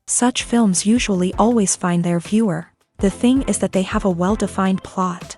Such films usually always find their viewer. The thing is that they have a well-defined plot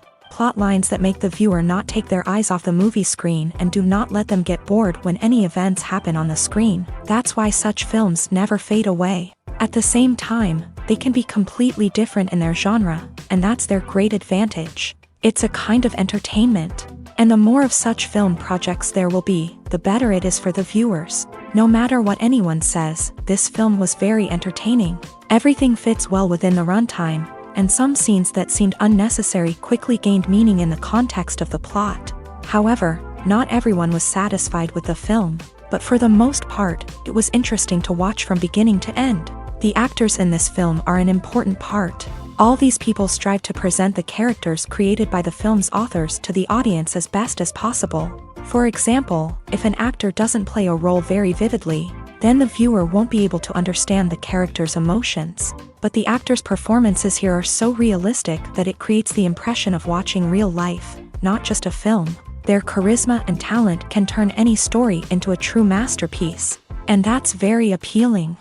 lines that make the viewer not take their eyes off the movie screen and do not let them get bored when any events happen on the screen. That's why such films never fade away. At the same time, they can be completely different in their genre, and that's their great advantage. It's a kind of entertainment. And the more of such film projects there will be, the better it is for the viewers. No matter what anyone says, this film was very entertaining. Everything fits well within the runtime, and some scenes that seemed unnecessary quickly gained meaning in the context of the plot. However, not everyone was satisfied with the film, but for the most part, it was interesting to watch from beginning to end. The actors in this film are an important part. All these people strive to present the characters created by the film's authors to the audience as best as possible. For example, if an actor doesn't play a role very vividly, then the viewer won't be able to understand the character's emotions. But the actors' performances here are so realistic that it creates the impression of watching real life, not just a film. Their charisma and talent can turn any story into a true masterpiece, and that's very appealing.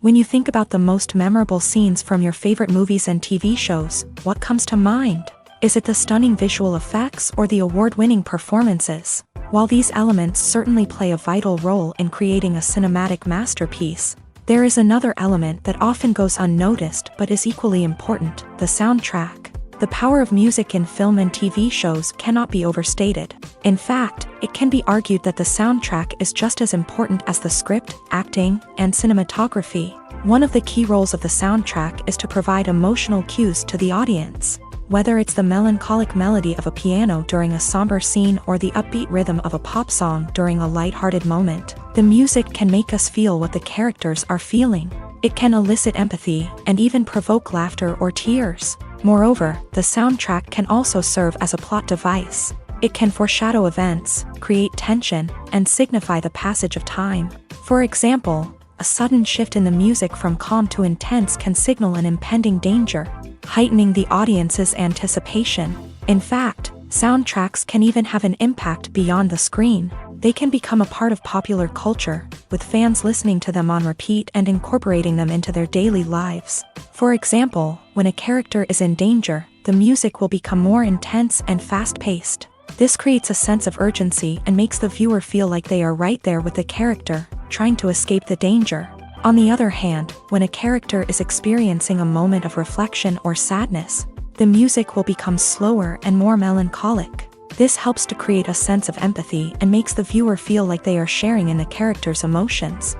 When you think about the most memorable scenes from your favorite movies and TV shows, what comes to mind? Is it the stunning visual effects or the award-winning performances? While these elements certainly play a vital role in creating a cinematic masterpiece, there is another element that often goes unnoticed but is equally important: the soundtrack. The power of music in film and TV shows cannot be overstated. In fact, it can be argued that the soundtrack is just as important as the script, acting, and cinematography. One of the key roles of the soundtrack is to provide emotional cues to the audience. Whether it's the melancholic melody of a piano during a somber scene or the upbeat rhythm of a pop song during a lighthearted moment, the music can make us feel what the characters are feeling. It can elicit empathy and even provoke laughter or tears. Moreover, the soundtrack can also serve as a plot device. It can foreshadow events, create tension, and signify the passage of time. For example, a sudden shift in the music from calm to intense can signal an impending danger, heightening the audience's anticipation. In fact, soundtracks can even have an impact beyond the screen. They can become a part of popular culture, with fans listening to them on repeat and incorporating them into their daily lives. For example, when a character is in danger, the music will become more intense and fast-paced. This creates a sense of urgency and makes the viewer feel like they are right there with the character, trying to escape the danger. On the other hand, when a character is experiencing a moment of reflection or sadness, the music will become slower and more melancholic. This helps to create a sense of empathy and makes the viewer feel like they are sharing in the character's emotions.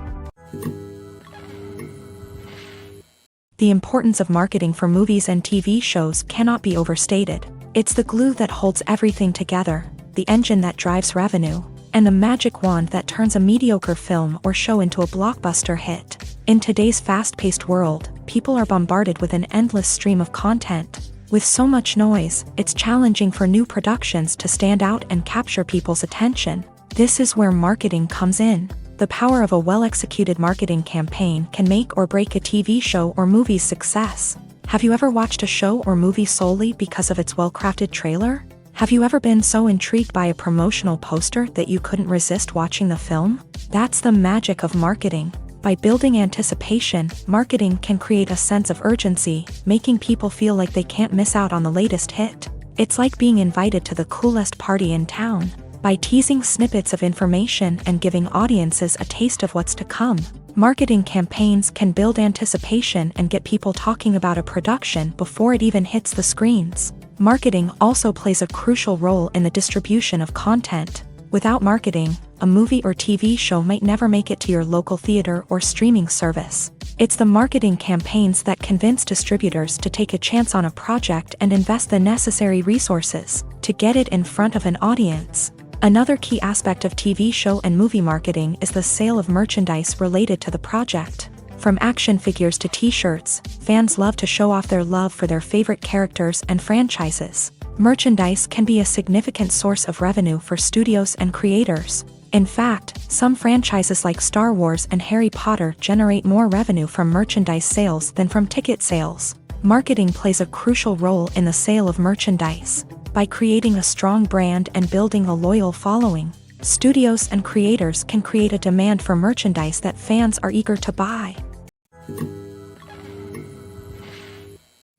The importance of marketing for movies and TV shows cannot be overstated. It's the glue that holds everything together, the engine that drives revenue, and the magic wand that turns a mediocre film or show into a blockbuster hit. In today's fast-paced world, people are bombarded with an endless stream of content. With so much noise, it's challenging for new productions to stand out and capture people's attention. This is where marketing comes in. The power of a well-executed marketing campaign can make or break a TV show or movie's success. Have you ever watched a show or movie solely because of its well-crafted trailer? Have you ever been so intrigued by a promotional poster that you couldn't resist watching the film? That's the magic of marketing. By building anticipation, marketing can create a sense of urgency, making people feel like they can't miss out on the latest hit. It's like being invited to the coolest party in town. by teasing snippets of information and giving audiences a taste of what's to come. Marketing campaigns can build anticipation and get people talking about a production before it even hits the screens. Marketing also plays a crucial role in the distribution of content. Without marketing, a movie or TV show might never make it to your local theater or streaming service. It's the marketing campaigns that convince distributors to take a chance on a project and invest the necessary resources to get it in front of an audience. Another key aspect of TV show and movie marketing is the sale of merchandise related to the project. From action figures to t-shirts, fans love to show off their love for their favorite characters and franchises. Merchandise can be a significant source of revenue for studios and creators. In fact, some franchises like Star Wars and Harry Potter generate more revenue from merchandise sales than from ticket sales. Marketing plays a crucial role in the sale of merchandise. By creating a strong brand and building a loyal following, studios and creators can create a demand for merchandise that fans are eager to buy.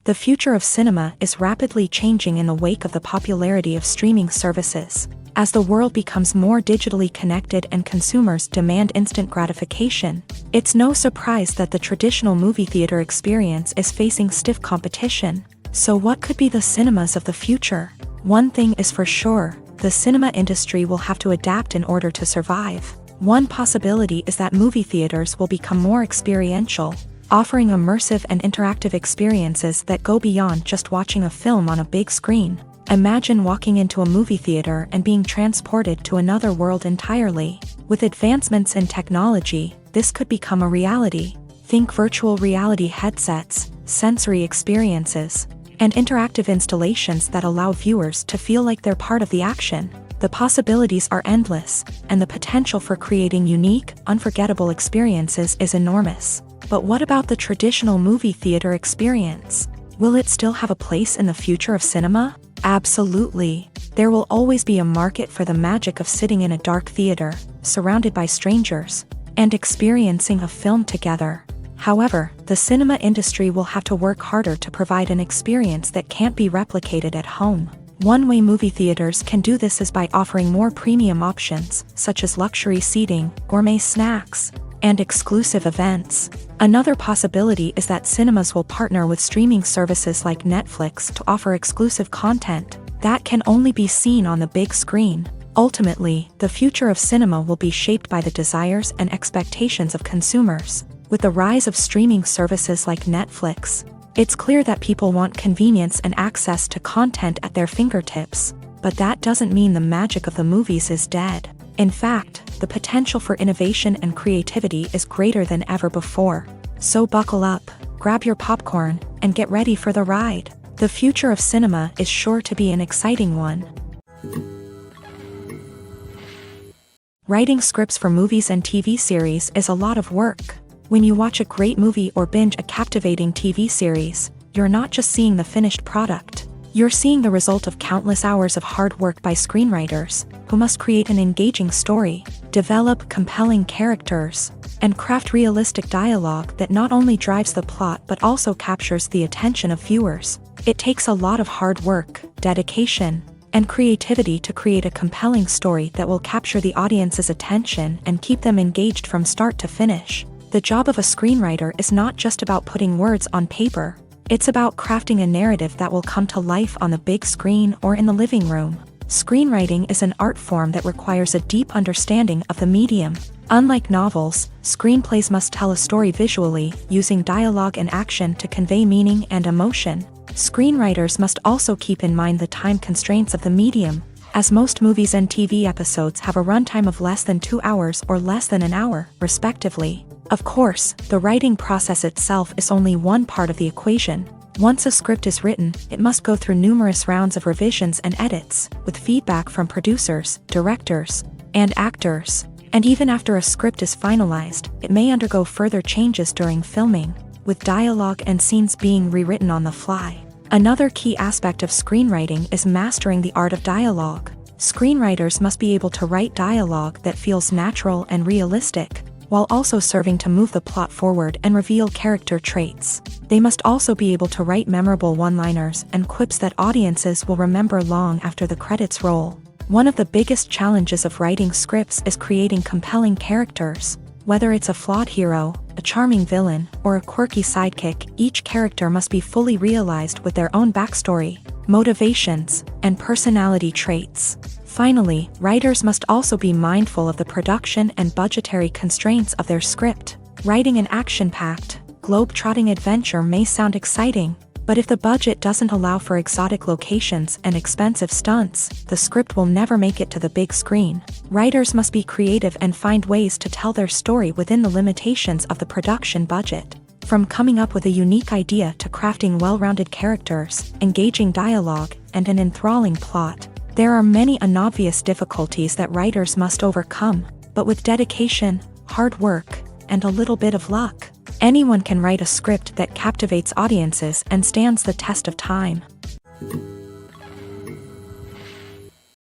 The future of cinema is rapidly changing in the wake of the popularity of streaming services. As the world becomes more digitally connected and consumers demand instant gratification, it's no surprise that the traditional movie theater experience is facing stiff competition. So what could be the cinemas of the future? One thing is for sure, the cinema industry will have to adapt in order to survive. One possibility is that movie theaters will become more experiential, offering immersive and interactive experiences that go beyond just watching a film on a big screen. Imagine walking into a movie theater and being transported to another world entirely. With advancements in technology, this could become a reality. Think virtual reality headsets, sensory experiences, and interactive installations that allow viewers to feel like they're part of the action. The possibilities are endless, and the potential for creating unique, unforgettable experiences is enormous. But what about the traditional movie theater experience? Will it still have a place in the future of cinema? Absolutely. There will always be a market for the magic of sitting in a dark theater, surrounded by strangers, and experiencing a film together. However, the cinema industry will have to work harder to provide an experience that can't be replicated at home. One way movie theaters can do this is by offering more premium options, such as luxury seating, gourmet snacks, and exclusive events. Another possibility is that cinemas will partner with streaming services like Netflix to offer exclusive content that can only be seen on the big screen. Ultimately, the future of cinema will be shaped by the desires and expectations of consumers. With the rise of streaming services like Netflix, it's clear that people want convenience and access to content at their fingertips. But that doesn't mean the magic of the movies is dead. In fact, the potential for innovation and creativity is greater than ever before. So buckle up, grab your popcorn, and get ready for the ride. The future of cinema is sure to be an exciting one. Writing scripts for movies and TV series is a lot of work. When you watch a great movie or binge a captivating TV series, you're not just seeing the finished product. You're seeing the result of countless hours of hard work by screenwriters, who must create an engaging story, develop compelling characters, and craft realistic dialogue that not only drives the plot but also captures the attention of viewers. It takes a lot of hard work, dedication, and creativity to create a compelling story that will capture the audience's attention and keep them engaged from start to finish. The job of a screenwriter is not just about putting words on paper. It's about crafting a narrative that will come to life on the big screen or in the living room. Screenwriting is an art form that requires a deep understanding of the medium. Unlike novels, screenplays must tell a story visually, using dialogue and action to convey meaning and emotion. Screenwriters must also keep in mind the time constraints of the medium, as most movies and TV episodes have a runtime of less than 2 hours or less than an hour, respectively. Of course, the writing process itself is only one part of the equation. Once a script is written, it must go through numerous rounds of revisions and edits, with feedback from producers, directors, and actors. And even after a script is finalized, it may undergo further changes during filming, with dialogue and scenes being rewritten on the fly. Another key aspect of screenwriting is mastering the art of dialogue. Screenwriters must be able to write dialogue that feels natural and realistic, while also serving to move the plot forward and reveal character traits. They must also be able to write memorable one-liners and quips that audiences will remember long after the credits roll. One of the biggest challenges of writing scripts is creating compelling characters. Whether it's a flawed hero, a charming villain, or a quirky sidekick, each character must be fully realized with their own backstory, motivations, and personality traits. Finally, writers must also be mindful of the production and budgetary constraints of their script. Writing an action-packed, globe-trotting adventure may sound exciting, but if the budget doesn't allow for exotic locations and expensive stunts, the script will never make it to the big screen. Writers must be creative and find ways to tell their story within the limitations of the production budget. From coming up with a unique idea to crafting well-rounded characters, engaging dialogue, and an enthralling plot, there are many unobvious difficulties that writers must overcome, but with dedication, hard work, and a little bit of luck, anyone can write a script that captivates audiences and stands the test of time.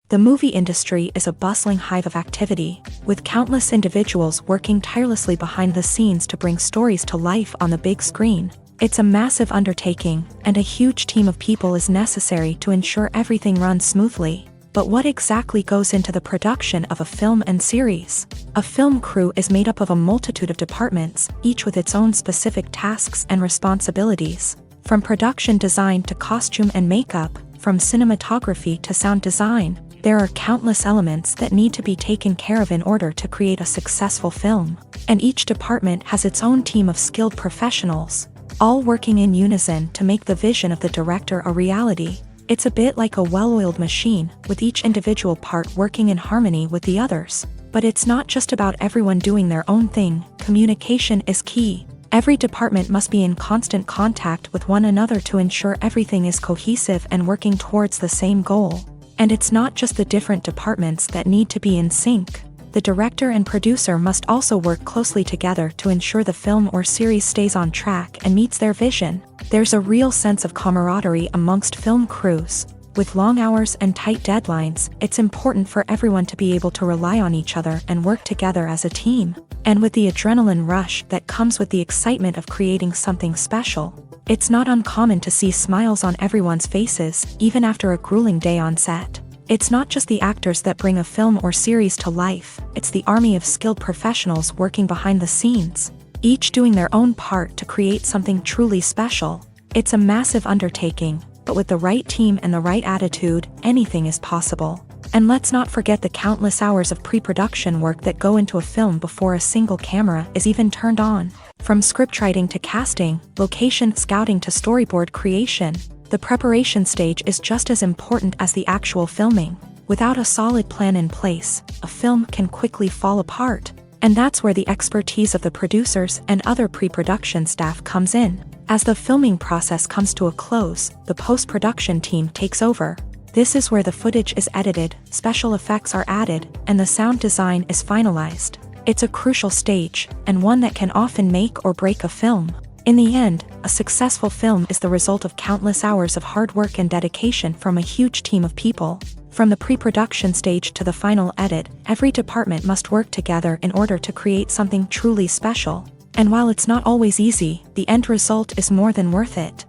The movie industry is a bustling hive of activity, with countless individuals working tirelessly behind the scenes to bring stories to life on the big screen. It's a massive undertaking, and a huge team of people is necessary to ensure everything runs smoothly. But what exactly goes into the production of a film and series? A film crew is made up of a multitude of departments, each with its own specific tasks and responsibilities. From production design to costume and makeup, from cinematography to sound design, there are countless elements that need to be taken care of in order to create a successful film. And each department has its own team of skilled professionals, all working in unison to make the vision of the director a reality. It's a bit like a well-oiled machine, with each individual part working in harmony with the others. But it's not just about everyone doing their own thing. Communication is key. Every department must be in constant contact with one another to ensure everything is cohesive and working towards the same goal. And it's not just the different departments that need to be in sync. The director and producer must also work closely together to ensure the film or series stays on track and meets their vision. There's a real sense of camaraderie amongst film crews. With long hours and tight deadlines, it's important for everyone to be able to rely on each other and work together as a team. And with the adrenaline rush that comes with the excitement of creating something special, it's not uncommon to see smiles on everyone's faces, even after a grueling day on set. It's not just the actors that bring a film or series to life, it's the army of skilled professionals working behind the scenes, each doing their own part to create something truly special. It's a massive undertaking, but with the right team and the right attitude, anything is possible. And let's not forget the countless hours of pre-production work that go into a film before a single camera is even turned on. From scriptwriting to casting, location scouting to storyboard creation, the preparation stage is just as important as the actual filming. Without a solid plan in place, a film can quickly fall apart. And that's where the expertise of the producers and other pre-production staff comes in. As the filming process comes to a close, the post-production team takes over. This is where the footage is edited, special effects are added, and the sound design is finalized. It's a crucial stage, and one that can often make or break a film. In the end, a successful film is the result of countless hours of hard work and dedication from a huge team of people. From the pre-production stage to the final edit, every department must work together in order to create something truly special. And while it's not always easy, the end result is more than worth it.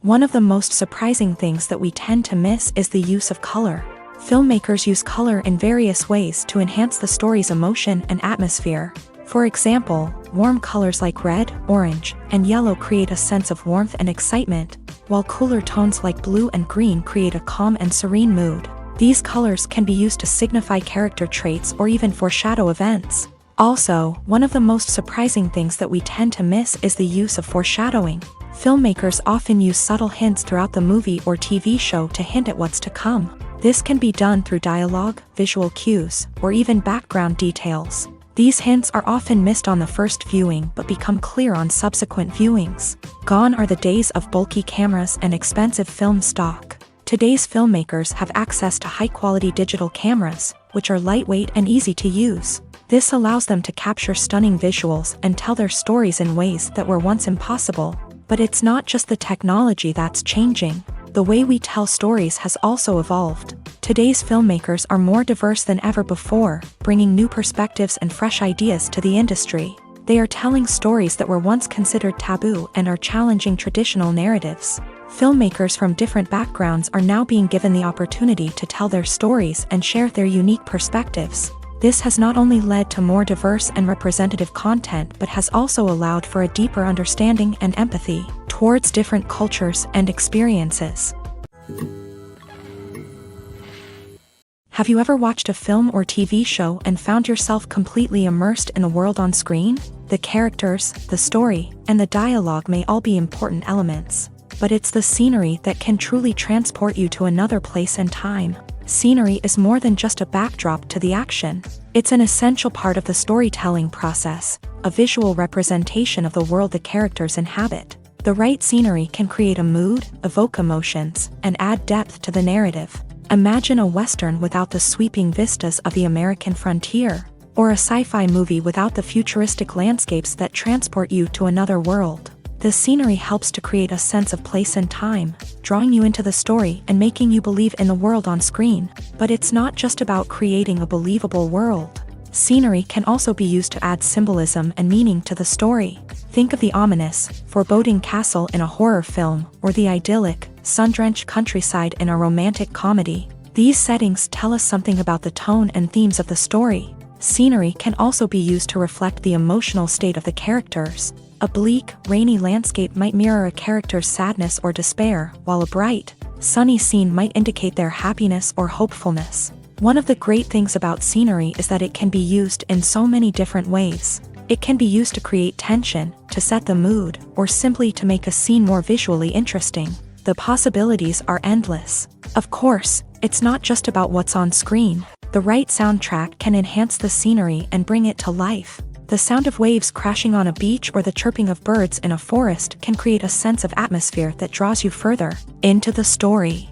One of the most surprising things that we tend to miss is the use of color. Filmmakers use color in various ways to enhance the story's emotion and atmosphere. For example, warm colors like red, orange, and yellow create a sense of warmth and excitement, while cooler tones like blue and green create a calm and serene mood. These colors can be used to signify character traits or even foreshadow events. Also, one of the most surprising things that we tend to miss is the use of foreshadowing. Filmmakers often use subtle hints throughout the movie or TV show to hint at what's to come. This can be done through dialogue, visual cues, or even background details. These hints are often missed on the first viewing but become clear on subsequent viewings. Gone are the days of bulky cameras and expensive film stock. Today's filmmakers have access to high-quality digital cameras, which are lightweight and easy to use. This allows them to capture stunning visuals and tell their stories in ways that were once impossible. But it's not just the technology that's changing. The way we tell stories has also evolved. Today's filmmakers are more diverse than ever before, bringing new perspectives and fresh ideas to the industry. They are telling stories that were once considered taboo and are challenging traditional narratives. Filmmakers from different backgrounds are now being given the opportunity to tell their stories and share their unique perspectives. This has not only led to more diverse and representative content but has also allowed for a deeper understanding and empathy towards different cultures and experiences. Have you ever watched a film or TV show and found yourself completely immersed in the world on screen? The characters, the story, and the dialogue may all be important elements, but it's the scenery that can truly transport you to another place and time. Scenery is more than just a backdrop to the action. It's an essential part of the storytelling process, a visual representation of the world the characters inhabit. The right scenery can create a mood, evoke emotions, and add depth to the narrative. Imagine a Western without the sweeping vistas of the American frontier, or a sci-fi movie without the futuristic landscapes that transport you to another world. The scenery helps to create a sense of place and time, drawing you into the story and making you believe in the world on screen. But it's not just about creating a believable world. Scenery can also be used to add symbolism and meaning to the story. Think of the ominous, foreboding castle in a horror film, or the idyllic, sun-drenched countryside in a romantic comedy. These settings tell us something about the tone and themes of the story. Scenery can also be used to reflect the emotional state of the characters. A bleak, rainy landscape might mirror a character's sadness or despair, while a bright, sunny scene might indicate their happiness or hopefulness. One of the great things about scenery is that it can be used in so many different ways. It can be used to create tension, to set the mood, or simply to make a scene more visually interesting. The possibilities are endless. Of course, it's not just about what's on screen. The right soundtrack can enhance the scenery and bring it to life. The sound of waves crashing on a beach or the chirping of birds in a forest can create a sense of atmosphere that draws you further into the story.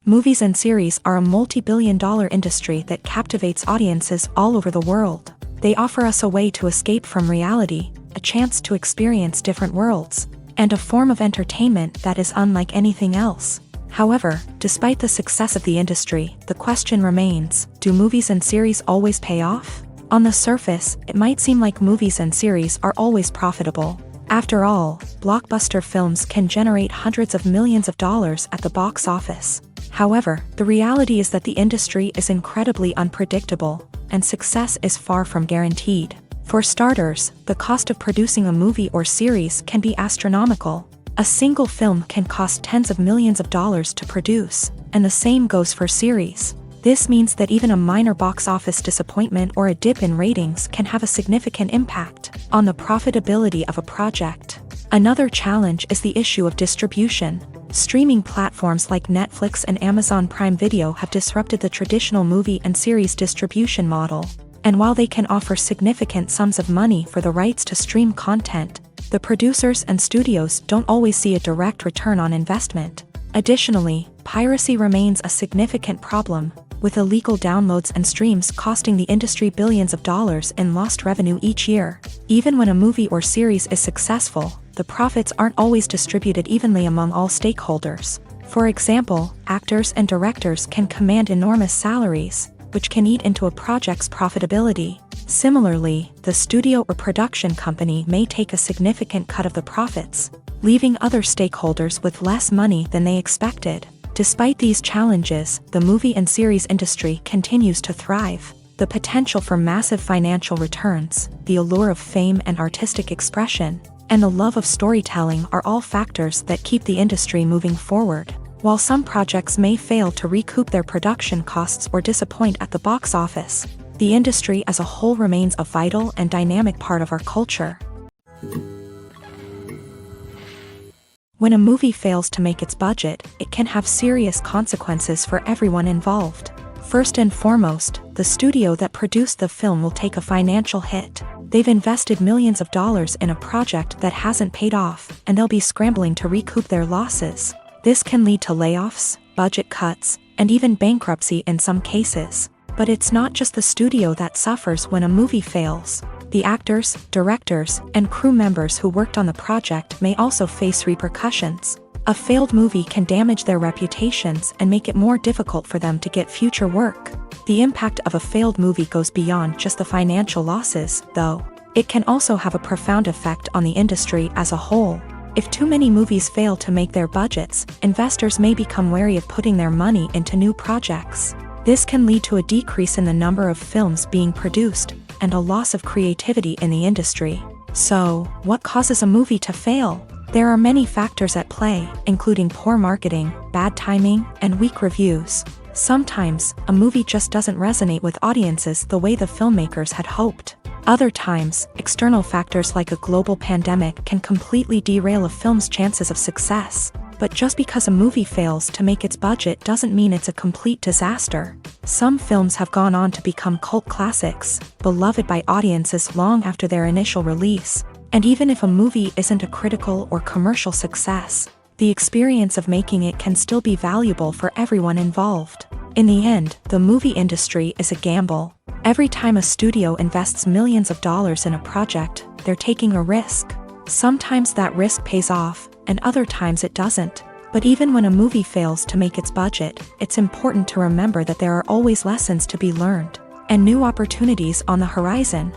Movies and series are a multi-billion-dollar industry that captivates audiences all over the world. They offer us a way to escape from reality, a chance to experience different worlds, and a form of entertainment that is unlike anything else. However, despite the success of the industry, the question remains, do movies and series always pay off? On the surface, it might seem like movies and series are always profitable. After all, blockbuster films can generate hundreds of millions of dollars at the box office. However, the reality is that the industry is incredibly unpredictable, and success is far from guaranteed. For starters, the cost of producing a movie or series can be astronomical. A single film can cost tens of millions of dollars to produce, and the same goes for series. This means that even a minor box office disappointment or a dip in ratings can have a significant impact on the profitability of a project. Another challenge is the issue of distribution. Streaming platforms like Netflix and Amazon Prime Video have disrupted the traditional movie and series distribution model. And while they can offer significant sums of money for the rights to stream content, the producers and studios don't always see a direct return on investment. Additionally, piracy remains a significant problem, with illegal downloads and streams costing the industry billions of dollars in lost revenue each year. Even when a movie or series is successful, the profits aren't always distributed evenly among all stakeholders. For example, actors and directors can command enormous salaries, which can eat into a project's profitability. Similarly, the studio or production company may take a significant cut of the profits, leaving other stakeholders with less money than they expected. Despite these challenges, the movie and series industry continues to thrive. The potential for massive financial returns, the allure of fame and artistic expression, and the love of storytelling are all factors that keep the industry moving forward. While some projects may fail to recoup their production costs or disappoint at the box office, the industry as a whole remains a vital and dynamic part of our culture. When a movie fails to make its budget, it can have serious consequences for everyone involved. First and foremost, the studio that produced the film will take a financial hit. They've invested millions of dollars in a project that hasn't paid off, and they'll be scrambling to recoup their losses. This can lead to layoffs, budget cuts, and even bankruptcy in some cases. But it's not just the studio that suffers when a movie fails. The actors, directors, and crew members who worked on the project may also face repercussions. A failed movie can damage their reputations and make it more difficult for them to get future work. The impact of a failed movie goes beyond just the financial losses, though. It can also have a profound effect on the industry as a whole. If too many movies fail to make their budgets, investors may become wary of putting their money into new projects. This can lead to a decrease in the number of films being produced, and a loss of creativity in the industry. So, what causes a movie to fail? There are many factors at play, including poor marketing, bad timing, and weak reviews. Sometimes, a movie just doesn't resonate with audiences the way the filmmakers had hoped. Other times, external factors like a global pandemic can completely derail a film's chances of success. But just because a movie fails to make its budget doesn't mean it's a complete disaster. Some films have gone on to become cult classics, beloved by audiences long after their initial release. And even if a movie isn't a critical or commercial success, the experience of making it can still be valuable for everyone involved. In the end, the movie industry is a gamble. Every time a studio invests millions of dollars in a project, they're taking a risk. Sometimes that risk pays off, and other times it doesn't. But even when a movie fails to make its budget, it's important to remember that there are always lessons to be learned, and new opportunities on the horizon.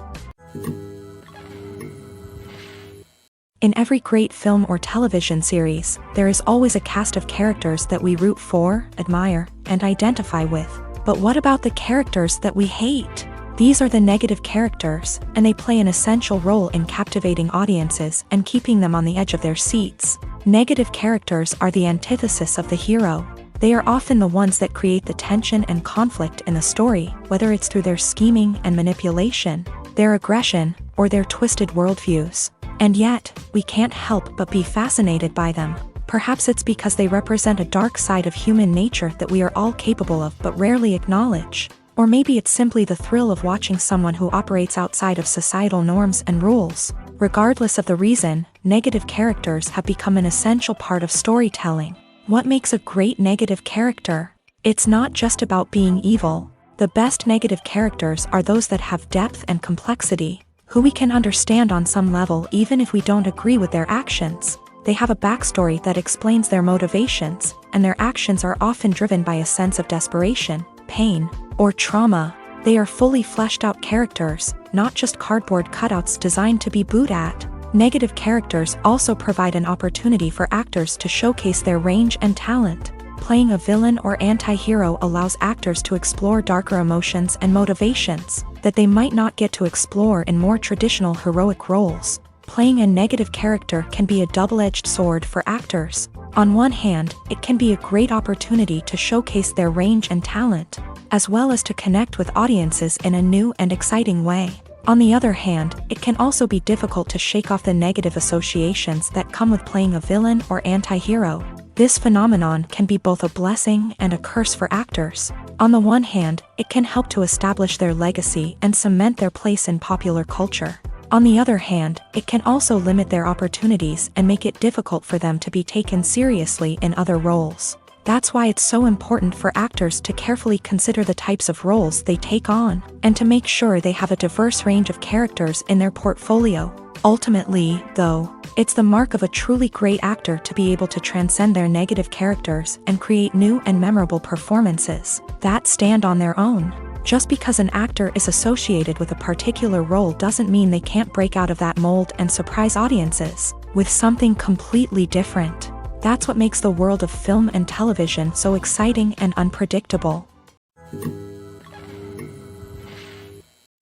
In every great film or television series, there is always a cast of characters that we root for, admire, and identify with. But what about the characters that we hate? These are the negative characters, and they play an essential role in captivating audiences and keeping them on the edge of their seats. Negative characters are the antithesis of the hero. They are often the ones that create the tension and conflict in the story, whether it's through their scheming and manipulation, their aggression, or their twisted worldviews. And yet, we can't help but be fascinated by them. Perhaps it's because they represent a dark side of human nature that we are all capable of but rarely acknowledge. Or maybe it's simply the thrill of watching someone who operates outside of societal norms and rules. Regardless of the reason, negative characters have become an essential part of storytelling. What makes a great negative character? It's not just about being evil. The best negative characters are those that have depth and complexity, who we can understand on some level even if we don't agree with their actions. They have a backstory that explains their motivations, and their actions are often driven by a sense of desperation, pain, or trauma. They are fully fleshed out characters, not just cardboard cutouts designed to be booed at. Negative characters also provide an opportunity for actors to showcase their range and talent. Playing a villain or anti-hero allows actors to explore darker emotions and motivations that they might not get to explore in more traditional heroic roles. Playing a negative character can be a double-edged sword for actors. On one hand, it can be a great opportunity to showcase their range and talent, as well as to connect with audiences in a new and exciting way. On the other hand, it can also be difficult to shake off the negative associations that come with playing a villain or anti-hero. This phenomenon can be both a blessing and a curse for actors. On the one hand, it can help to establish their legacy and cement their place in popular culture. On the other hand, it can also limit their opportunities and make it difficult for them to be taken seriously in other roles. That's why it's so important for actors to carefully consider the types of roles they take on, and to make sure they have a diverse range of characters in their portfolio. Ultimately, though, it's the mark of a truly great actor to be able to transcend their negative characters and create new and memorable performances that stand on their own. Just because an actor is associated with a particular role doesn't mean they can't break out of that mold and surprise audiences with something completely different. That's what makes the world of film and television so exciting and unpredictable.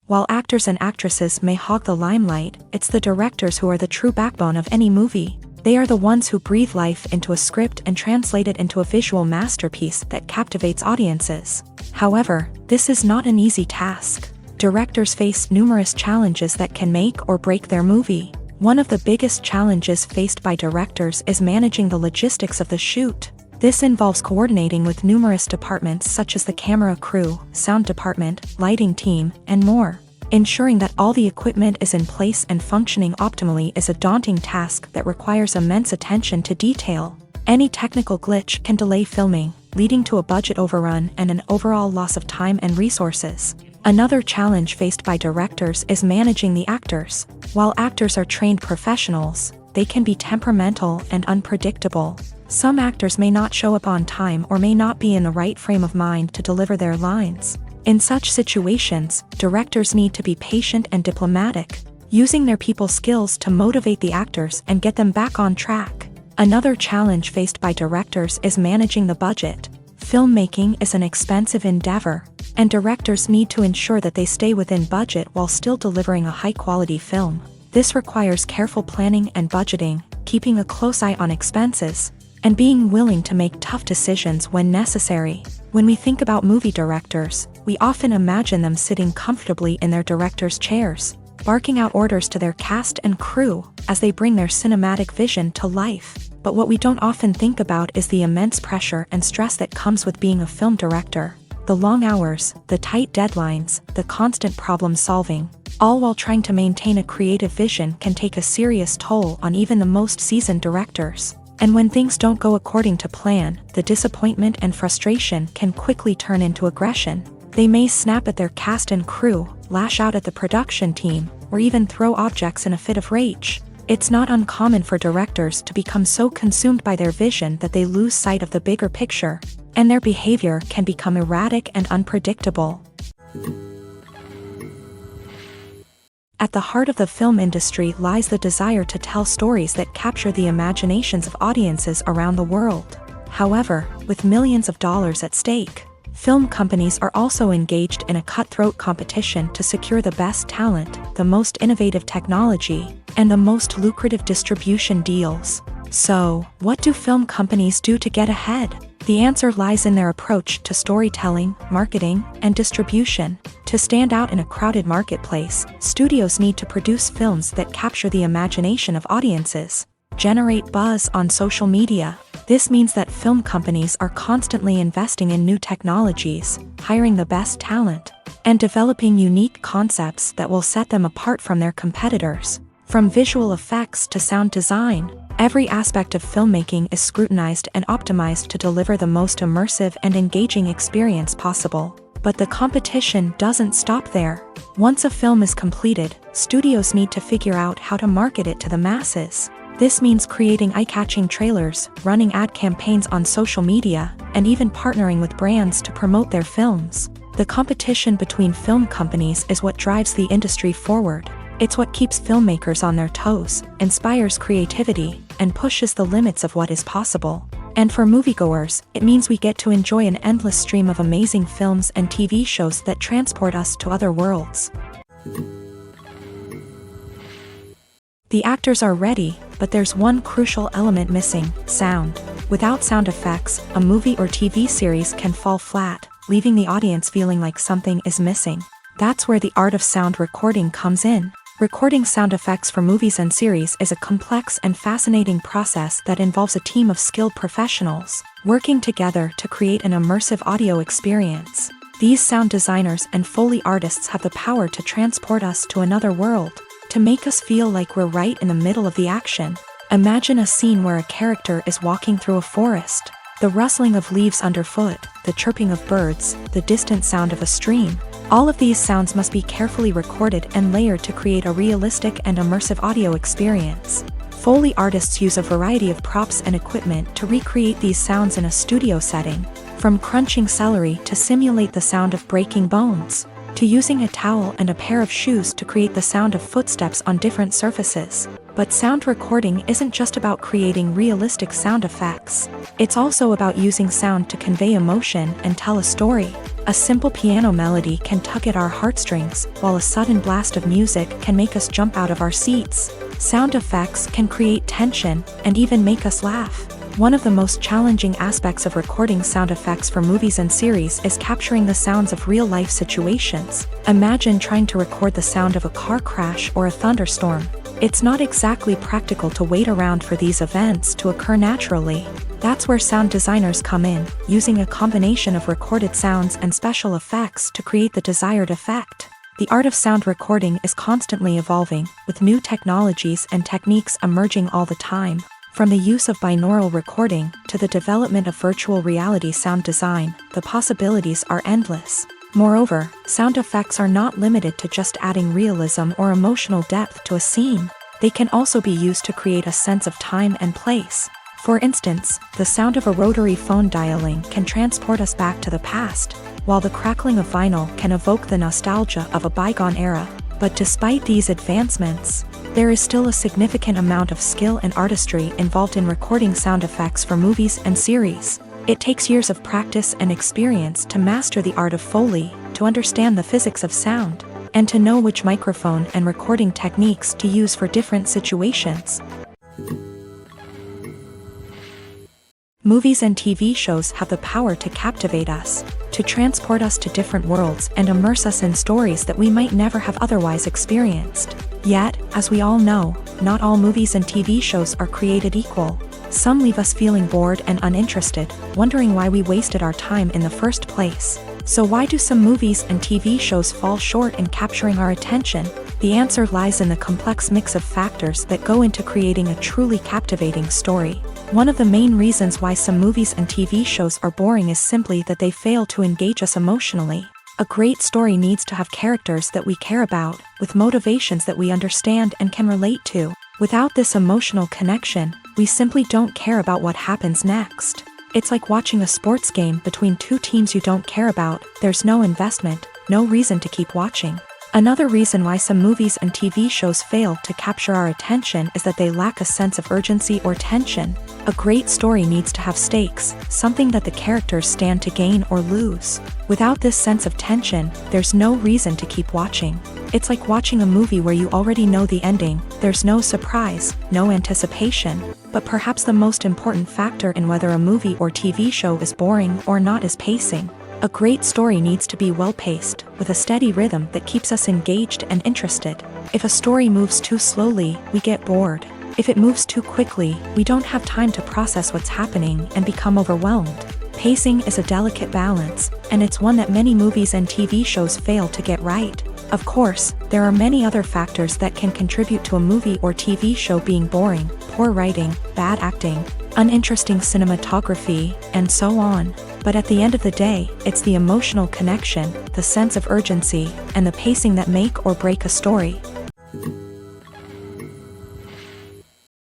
While actors and actresses may hog the limelight, it's the directors who are the true backbone of any movie. They are the ones who breathe life into a script and translate it into a visual masterpiece that captivates audiences. However, this is not an easy task. Directors face numerous challenges that can make or break their movie. One of the biggest challenges faced by directors is managing the logistics of the shoot. This involves coordinating with numerous departments such as the camera crew, sound department, lighting team, and more. Ensuring that all the equipment is in place and functioning optimally is a daunting task that requires immense attention to detail. Any technical glitch can delay filming, leading to a budget overrun and an overall loss of time and resources. Another challenge faced by directors is managing the actors. While actors are trained professionals, they can be temperamental and unpredictable. Some actors may not show up on time or may not be in the right frame of mind to deliver their lines. In such situations, directors need to be patient and diplomatic. using their people skills to motivate the actors and get them back on track. Another challenge faced by directors is managing the budget. Filmmaking is an expensive endeavor, and directors need to ensure that they stay within budget while still delivering a high-quality film. This requires careful planning and budgeting, keeping a close eye on expenses, and being willing to make tough decisions when necessary. When we think about movie directors, we often imagine them sitting comfortably in their director's chairs, barking out orders to their cast and crew as they bring their cinematic vision to life. But what we don't often think about is the immense pressure and stress that comes with being a film director. The long hours, the tight deadlines, the constant problem solving, all while trying to maintain a creative vision can take a serious toll on even the most seasoned directors. And when things don't go according to plan, the disappointment and frustration can quickly turn into aggression. They may snap at their cast and crew, lash out at the production team, or even throw objects in a fit of rage. It's not uncommon for directors to become so consumed by their vision that they lose sight of the bigger picture, and their behavior can become erratic and unpredictable. At the heart of the film industry lies the desire to tell stories that capture the imaginations of audiences around the world. However, with millions of dollars at stake, film companies are also engaged in a cutthroat competition to secure the best talent, the most innovative technology, and the most lucrative distribution deals. So, what do film companies do to get ahead? The answer lies in their approach to storytelling, marketing, and distribution. To stand out in a crowded marketplace, studios need to produce films that capture the imagination of audiences, generate buzz on social media. This means that film companies are constantly investing in new technologies, hiring the best talent, and developing unique concepts that will set them apart from their competitors. From visual effects to sound design, every aspect of filmmaking is scrutinized and optimized to deliver the most immersive and engaging experience possible. But the competition doesn't stop there. Once a film is completed, studios need to figure out how to market it to the masses. This means creating eye-catching trailers, running ad campaigns on social media, and even partnering with brands to promote their films. The competition between film companies is what drives the industry forward. It's what keeps filmmakers on their toes, inspires creativity, and pushes the limits of what is possible. And for moviegoers, it means we get to enjoy an endless stream of amazing films and TV shows that transport us to other worlds. The actors are ready, but there's one crucial element missing: sound. Without sound effects, a movie or TV series can fall flat, leaving the audience feeling like something is missing. That's where the art of sound recording comes in. Recording sound effects for movies and series is a complex and fascinating process that involves a team of skilled professionals working together to create an immersive audio experience. These sound designers and Foley artists have the power to transport us to another world, to make us feel like we're right in the middle of the action. Imagine a scene where a character is walking through a forest. The rustling of leaves underfoot, the chirping of birds, the distant sound of a stream. All of these sounds must be carefully recorded and layered to create a realistic and immersive audio experience. Foley artists use a variety of props and equipment to recreate these sounds in a studio setting, from crunching celery to simulate the sound of breaking bones, to using a towel and a pair of shoes to create the sound of footsteps on different surfaces. But sound recording isn't just about creating realistic sound effects. It's also about using sound to convey emotion and tell a story. A simple piano melody can tug at our heartstrings, while a sudden blast of music can make us jump out of our seats. Sound effects can create tension and even make us laugh. One of the most challenging aspects of recording sound effects for movies and series is capturing the sounds of real-life situations. Imagine trying to record the sound of a car crash or a thunderstorm. It's not exactly practical to wait around for these events to occur naturally. That's where sound designers come in, using a combination of recorded sounds and special effects to create the desired effect. The art of sound recording is constantly evolving, with new technologies and techniques emerging all the time. From the use of binaural recording to the development of virtual reality sound design, the possibilities are endless. Moreover, sound effects are not limited to just adding realism or emotional depth to a scene. They can also be used to create a sense of time and place. For instance, the sound of a rotary phone dialing can transport us back to the past, while the crackling of vinyl can evoke the nostalgia of a bygone era. But despite these advancements, there is still a significant amount of skill and artistry involved in recording sound effects for movies and series. It takes years of practice and experience to master the art of Foley, to understand the physics of sound, and to know which microphone and recording techniques to use for different situations. Movies and TV shows have the power to captivate us, to transport us to different worlds and immerse us in stories that we might never have otherwise experienced. Yet, as we all know, not all movies and TV shows are created equal. Some leave us feeling bored and uninterested, wondering why we wasted our time in the first place. So why do some movies and TV shows fall short in capturing our attention? The answer lies in the complex mix of factors that go into creating a truly captivating story. One of the main reasons why some movies and TV shows are boring is simply that they fail to engage us emotionally. A great story needs to have characters that we care about, with motivations that we understand and can relate to. Without this emotional connection, we simply don't care about what happens next. It's like watching a sports game between two teams you don't care about. There's no investment, no reason to keep watching. Another reason why some movies and TV shows fail to capture our attention is that they lack a sense of urgency or tension. A great story needs to have stakes, something that the characters stand to gain or lose. Without this sense of tension, there's no reason to keep watching. It's like watching a movie where you already know the ending. There's no surprise, no anticipation. But perhaps the most important factor in whether a movie or TV show is boring or not is pacing. A great story needs to be well-paced, with a steady rhythm that keeps us engaged and interested. If a story moves too slowly, we get bored. If it moves too quickly, we don't have time to process what's happening and become overwhelmed. Pacing is a delicate balance, and it's one that many movies and TV shows fail to get right. Of course, there are many other factors that can contribute to a movie or TV show being boring: poor writing, bad acting, uninteresting cinematography, and so on. But at the end of the day, it's the emotional connection, the sense of urgency, and the pacing that make or break a story.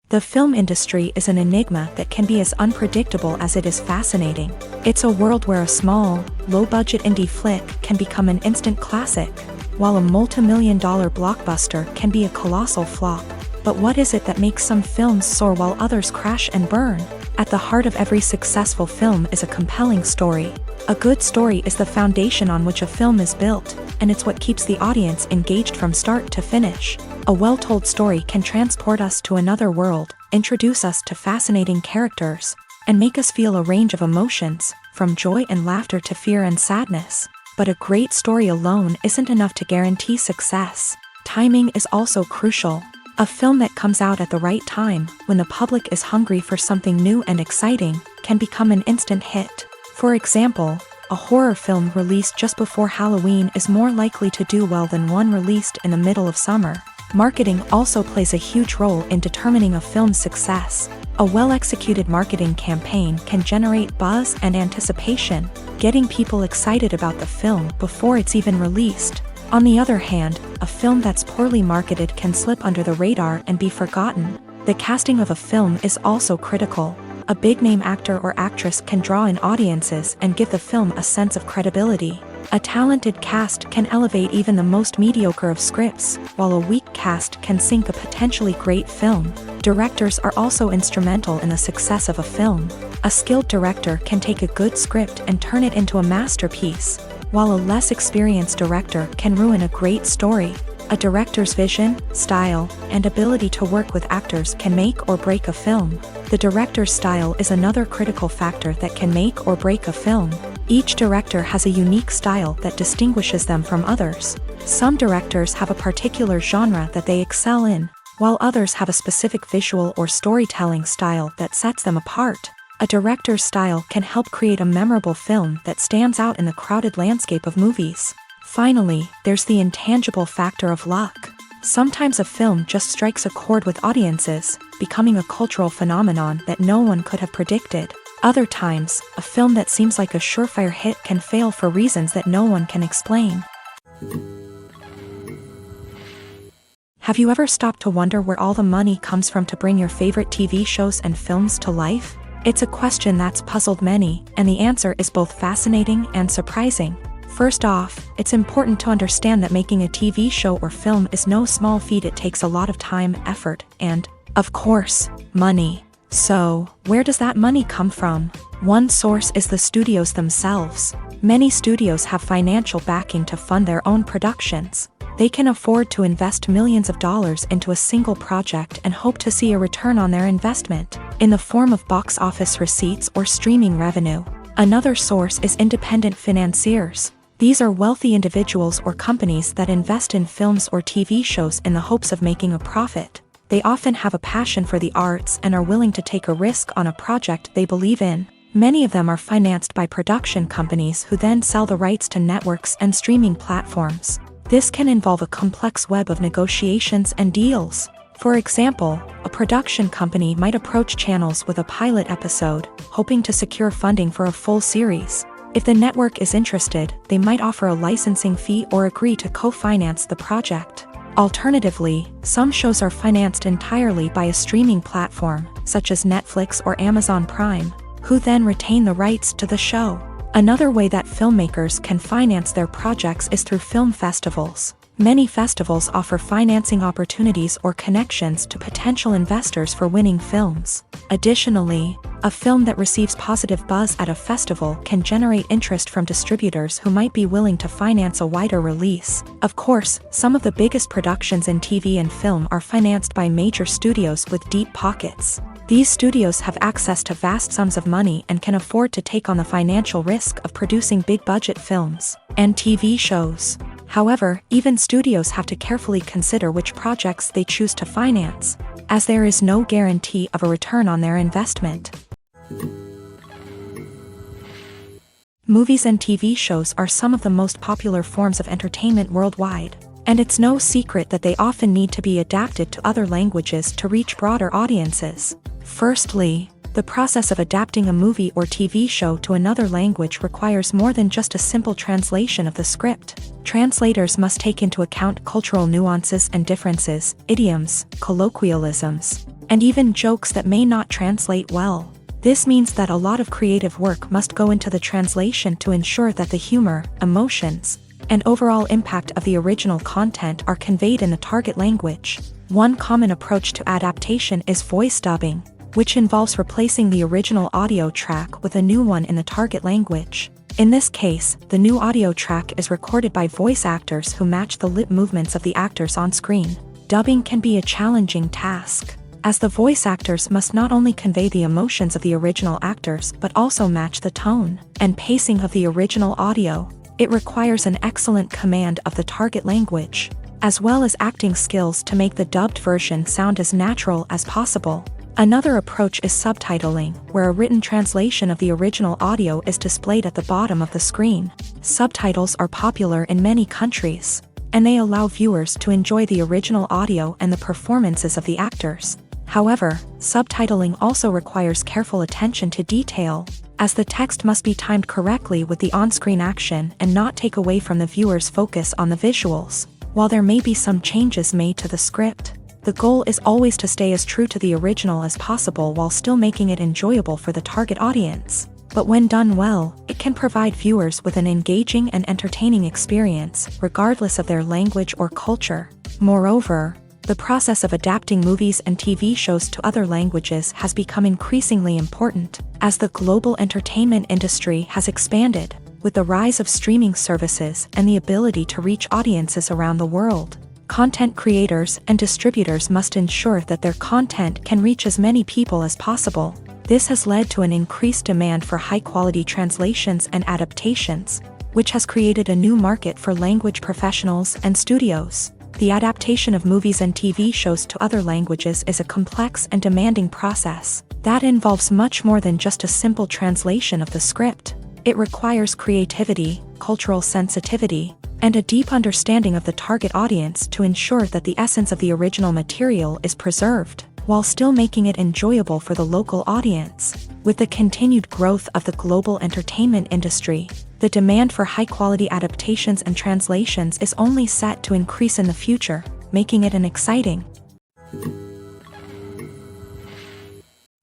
The film industry is an enigma that can be as unpredictable as it is fascinating. It's a world where a small, low-budget indie flick can become an instant classic, while a multi-million-dollar blockbuster can be a colossal flop. But what is it that makes some films soar while others crash and burn? At the heart of every successful film is a compelling story. A good story is the foundation on which a film is built, and it's what keeps the audience engaged from start to finish. A well-told story can transport us to another world, introduce us to fascinating characters, and make us feel a range of emotions, from joy and laughter to fear and sadness. But a great story alone isn't enough to guarantee success. Timing is also crucial. A film that comes out at the right time, when the public is hungry for something new and exciting, can become an instant hit. For example, a horror film released just before Halloween is more likely to do well than one released in the middle of summer. Marketing also plays a huge role in determining a film's success. A well-executed marketing campaign can generate buzz and anticipation, getting people excited about the film before it's even released. On the other hand, a film that's poorly marketed can slip under the radar and be forgotten. The casting of a film is also critical. A big-name actor or actress can draw in audiences and give the film a sense of credibility. A talented cast can elevate even the most mediocre of scripts, while a weak cast can sink a potentially great film. Directors are also instrumental in the success of a film. A skilled director can take a good script and turn it into a masterpiece, while a less experienced director can ruin a great story. A director's vision, style, and ability to work with actors can make or break a film. The director's style is another critical factor that can make or break a film. Each director has a unique style that distinguishes them from others. Some directors have a particular genre that they excel in, while others have a specific visual or storytelling style that sets them apart. A director's style can help create a memorable film that stands out in the crowded landscape of movies. Finally, there's the intangible factor of luck. Sometimes a film just strikes a chord with audiences, becoming a cultural phenomenon that no one could have predicted. Other times, a film that seems like a surefire hit can fail for reasons that no one can explain. Have you ever stopped to wonder where all the money comes from to bring your favorite TV shows and films to life? It's a question that's puzzled many, and the answer is both fascinating and surprising. First off, it's important to understand that making a TV show or film is no small feat. It takes a lot of time, effort, and, of course, money. So, where does that money come from? One source is the studios themselves. Many studios have financial backing to fund their own productions. They can afford to invest millions of dollars into a single project and hope to see a return on their investment, in the form of box office receipts or streaming revenue. Another source is independent financiers. These are wealthy individuals or companies that invest in films or TV shows in the hopes of making a profit. They often have a passion for the arts and are willing to take a risk on a project they believe in. Many of them are financed by production companies who then sell the rights to networks and streaming platforms. This can involve a complex web of negotiations and deals. For example, a production company might approach channels with a pilot episode, hoping to secure funding for a full series. If the network is interested, they might offer a licensing fee or agree to co-finance the project. Alternatively, some shows are financed entirely by a streaming platform, such as Netflix or Amazon Prime, who then retain the rights to the show. Another way that filmmakers can finance their projects is through film festivals. Many festivals offer financing opportunities or connections to potential investors for winning films. Additionally, a film that receives positive buzz at a festival can generate interest from distributors who might be willing to finance a wider release. Of course, some of the biggest productions in TV and film are financed by major studios with deep pockets. These studios have access to vast sums of money and can afford to take on the financial risk of producing big-budget films and TV shows. However, even studios have to carefully consider which projects they choose to finance, as there is no guarantee of a return on their investment. Movies and TV shows are some of the most popular forms of entertainment worldwide, and it's no secret that they often need to be adapted to other languages to reach broader audiences. Firstly, the process of adapting a movie or TV show to another language requires more than just a simple translation of the script. Translators must take into account cultural nuances and differences, idioms, colloquialisms, and even jokes that may not translate well. This means that a lot of creative work must go into the translation to ensure that the humor, emotions, and overall impact of the original content are conveyed in the target language. One common approach to adaptation is voice dubbing, which involves replacing the original audio track with a new one in the target language. In this case, the new audio track is recorded by voice actors who match the lip movements of the actors on screen. Dubbing can be a challenging task, as the voice actors must not only convey the emotions of the original actors but also match the tone and pacing of the original audio. It requires an excellent command of the target language, as well as acting skills to make the dubbed version sound as natural as possible. Another approach is subtitling, where a written translation of the original audio is displayed at the bottom of the screen. Subtitles are popular in many countries, and they allow viewers to enjoy the original audio and the performances of the actors. However, subtitling also requires careful attention to detail, as the text must be timed correctly with the on-screen action and not take away from the viewer's focus on the visuals. While there may be some changes made to the script, the goal is always to stay as true to the original as possible while still making it enjoyable for the target audience. But when done well, it can provide viewers with an engaging and entertaining experience, regardless of their language or culture. Moreover, the process of adapting movies and TV shows to other languages has become increasingly important, as the global entertainment industry has expanded, with the rise of streaming services and the ability to reach audiences around the world. Content creators and distributors must ensure that their content can reach as many people as possible. This has led to an increased demand for high-quality translations and adaptations, which has created a new market for language professionals and studios. The adaptation of movies and TV shows to other languages is a complex and demanding process that involves much more than just a simple translation of the script. It requires creativity, cultural sensitivity, and a deep understanding of the target audience to ensure that the essence of the original material is preserved, while still making it enjoyable for the local audience. With the continued growth of the global entertainment industry, the demand for high-quality adaptations and translations is only set to increase in the future, making it an exciting.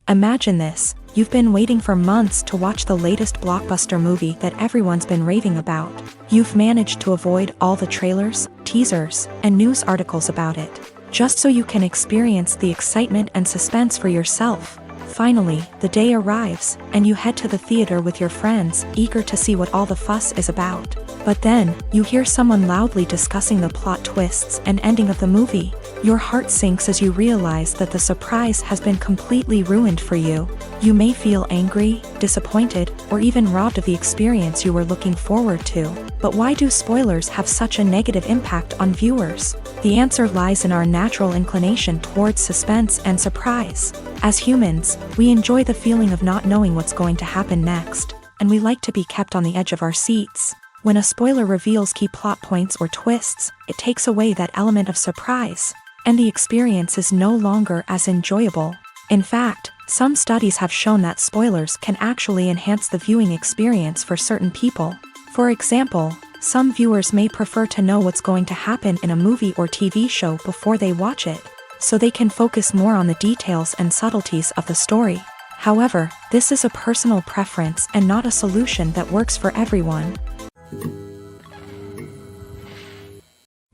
Imagine this: You've been waiting for months to watch the latest blockbuster movie that everyone's been raving about. You've managed to avoid all the trailers, teasers, and news articles about it, just so you can experience the excitement and suspense for yourself. Finally, the day arrives, and you head to the theater with your friends, eager to see what all the fuss is about. But then, you hear someone loudly discussing the plot twists and ending of the movie. Your heart sinks as you realize that the surprise has been completely ruined for you. You may feel angry, disappointed, or even robbed of the experience you were looking forward to. But why do spoilers have such a negative impact on viewers? The answer lies in our natural inclination towards suspense and surprise. As humans, we enjoy the feeling of not knowing what's going to happen next, and we like to be kept on the edge of our seats. When a spoiler reveals key plot points or twists, it takes away that element of surprise, and the experience is no longer as enjoyable. In fact, some studies have shown that spoilers can actually enhance the viewing experience for certain people. For example, some viewers may prefer to know what's going to happen in a movie or TV show before they watch it, so they can focus more on the details and subtleties of the story. However, this is a personal preference and not a solution that works for everyone.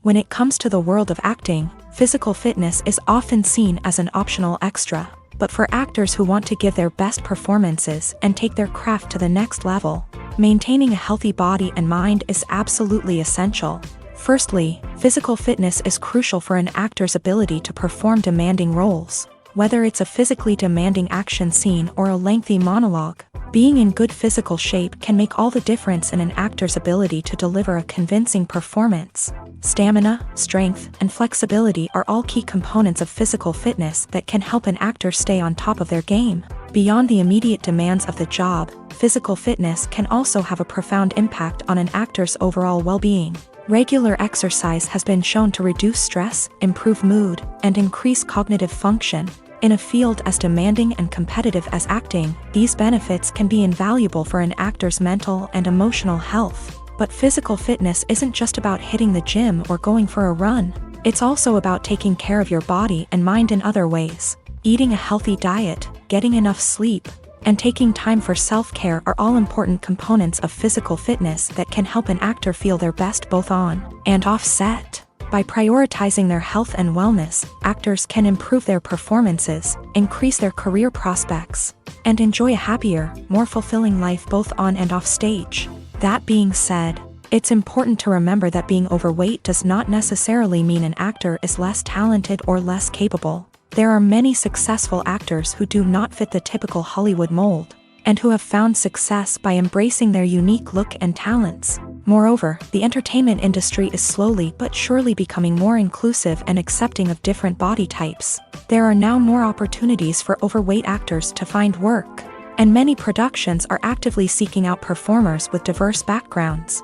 When it comes to the world of acting, physical fitness is often seen as an optional extra. But for actors who want to give their best performances and take their craft to the next level, maintaining a healthy body and mind is absolutely essential. Firstly, physical fitness is crucial for an actor's ability to perform demanding roles. Whether it's a physically demanding action scene or a lengthy monologue, being in good physical shape can make all the difference in an actor's ability to deliver a convincing performance. Stamina, strength, and flexibility are all key components of physical fitness that can help an actor stay on top of their game. Beyond the immediate demands of the job, physical fitness can also have a profound impact on an actor's overall well-being. Regular exercise has been shown to reduce stress, improve mood, and increase cognitive function. In a field as demanding and competitive as acting, these benefits can be invaluable for an actor's mental and emotional health. But physical fitness isn't just about hitting the gym or going for a run. It's also about taking care of your body and mind in other ways. Eating a healthy diet, getting enough sleep, and taking time for self-care are all important components of physical fitness that can help an actor feel their best both on and off set. By prioritizing their health and wellness, actors can improve their performances, increase their career prospects, and enjoy a happier, more fulfilling life both on and off stage. That being said, it's important to remember that being overweight does not necessarily mean an actor is less talented or less capable. There are many successful actors who do not fit the typical Hollywood mold, and who have found success by embracing their unique look and talents. Moreover, the entertainment industry is slowly but surely becoming more inclusive and accepting of different body types. There are now more opportunities for overweight actors to find work, and many productions are actively seeking out performers with diverse backgrounds.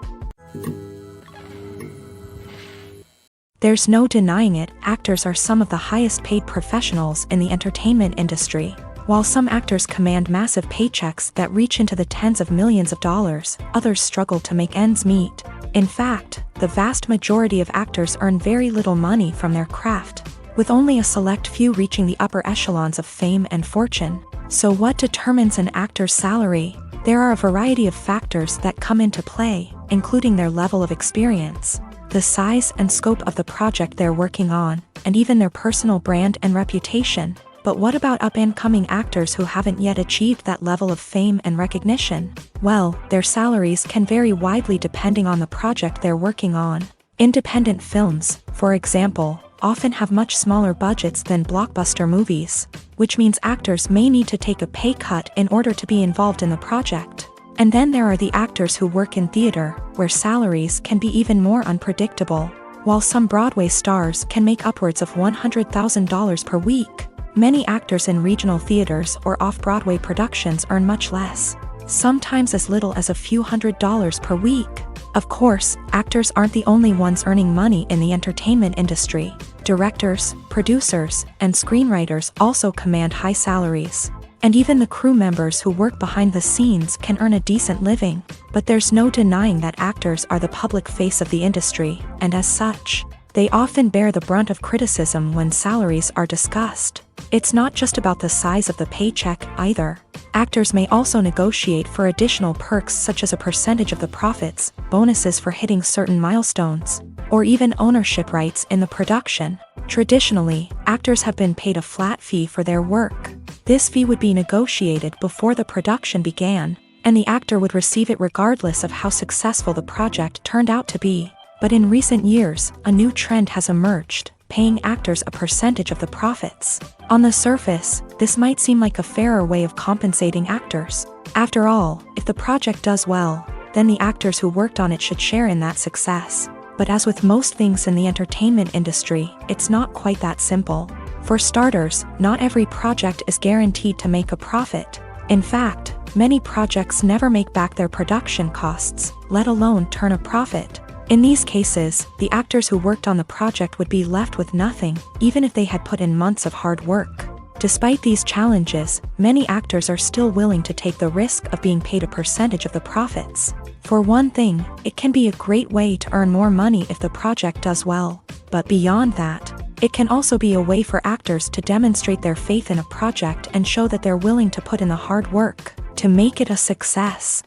There's no denying it, actors are some of the highest paid professionals in the entertainment industry. While some actors command massive paychecks that reach into the tens of millions of dollars, others struggle to make ends meet. In fact, the vast majority of actors earn very little money from their craft, with only a select few reaching the upper echelons of fame and fortune. So what determines an actor's salary? There are a variety of factors that come into play, including their level of experience, the size and scope of the project they're working on, and even their personal brand and reputation. But what about up-and-coming actors who haven't yet achieved that level of fame and recognition? Well, their salaries can vary widely depending on the project they're working on. Independent films, for example, often have much smaller budgets than blockbuster movies, which means actors may need to take a pay cut in order to be involved in the project. And then there are the actors who work in theater, where salaries can be even more unpredictable. While some Broadway stars can make upwards of $100,000 per week, many actors in regional theaters or off-Broadway productions earn much less, sometimes as little as a few $100s per week. Of course, actors aren't the only ones earning money in the entertainment industry. Directors, producers, and screenwriters also command high salaries. And even the crew members who work behind the scenes can earn a decent living. But there's no denying that actors are the public face of the industry, and as such, they often bear the brunt of criticism when salaries are discussed. It's not just about the size of the paycheck, either. Actors may also negotiate for additional perks such as a percentage of the profits, bonuses for hitting certain milestones, or even ownership rights in the production. Traditionally, actors have been paid a flat fee for their work. This fee would be negotiated before the production began, and the actor would receive it regardless of how successful the project turned out to be. But in recent years, a new trend has emerged, paying actors a percentage of the profits. On the surface, this might seem like a fairer way of compensating actors. After all, if the project does well, then the actors who worked on it should share in that success. But as with most things in the entertainment industry, it's not quite that simple. For starters, not every project is guaranteed to make a profit. In fact, many projects never make back their production costs, let alone turn a profit. In these cases, the actors who worked on the project would be left with nothing, even if they had put in months of hard work. Despite these challenges, many actors are still willing to take the risk of being paid a percentage of the profits. For one thing, it can be a great way to earn more money if the project does well. But beyond that, it can also be a way for actors to demonstrate their faith in a project and show that they're willing to put in the hard work to make it a success.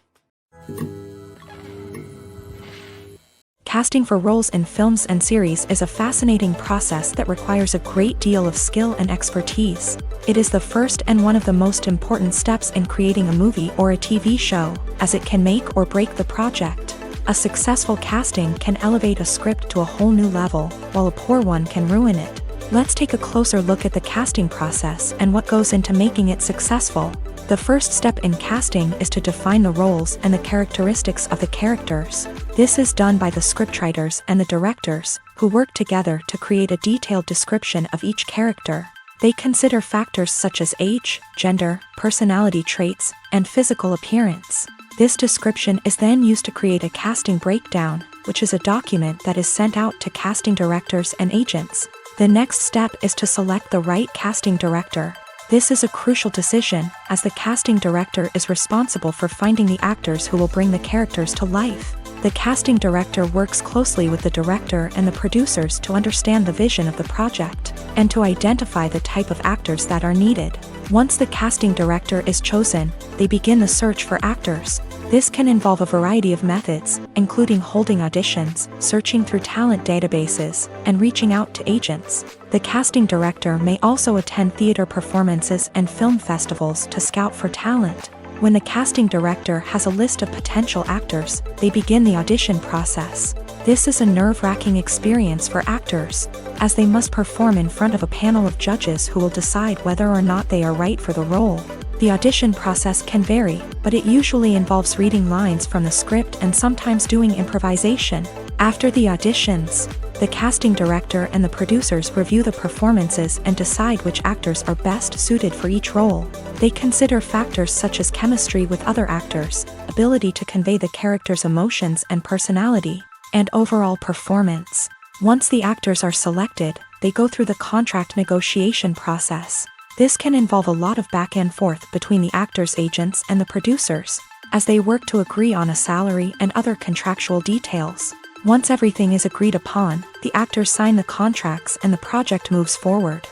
Casting for roles in films and series is a fascinating process that requires a great deal of skill and expertise. It is the first and one of the most important steps in creating a movie or a TV show, as it can make or break the project. A successful casting can elevate a script to a whole new level, while a poor one can ruin it. Let's take a closer look at the casting process and what goes into making it successful. The first step in casting is to define the roles and the characteristics of the characters. This is done by the scriptwriters and the directors, who work together to create a detailed description of each character. They consider factors such as age, gender, personality traits, and physical appearance. This description is then used to create a casting breakdown, which is a document that is sent out to casting directors and agents. The next step is to select the right casting director. This is a crucial decision, as the casting director is responsible for finding the actors who will bring the characters to life. The casting director works closely with the director and the producers to understand the vision of the project, and to identify the type of actors that are needed. Once the casting director is chosen, they begin the search for actors. This can involve a variety of methods, including holding auditions, searching through talent databases, and reaching out to agents. The casting director may also attend theater performances and film festivals to scout for talent. When the casting director has a list of potential actors, they begin the audition process. This is a nerve-wracking experience for actors, as they must perform in front of a panel of judges who will decide whether or not they are right for the role. The audition process can vary, but it usually involves reading lines from the script and sometimes doing improvisation. After the auditions, the casting director and the producers review the performances and decide which actors are best suited for each role. They consider factors such as chemistry with other actors, ability to convey the character's emotions and personality, and overall performance. Once the actors are selected, they go through the contract negotiation process. This can involve a lot of back and forth between the actors' agents and the producers, as they work to agree on a salary and other contractual details. Once everything is agreed upon, the actors sign the contracts and the project moves forward.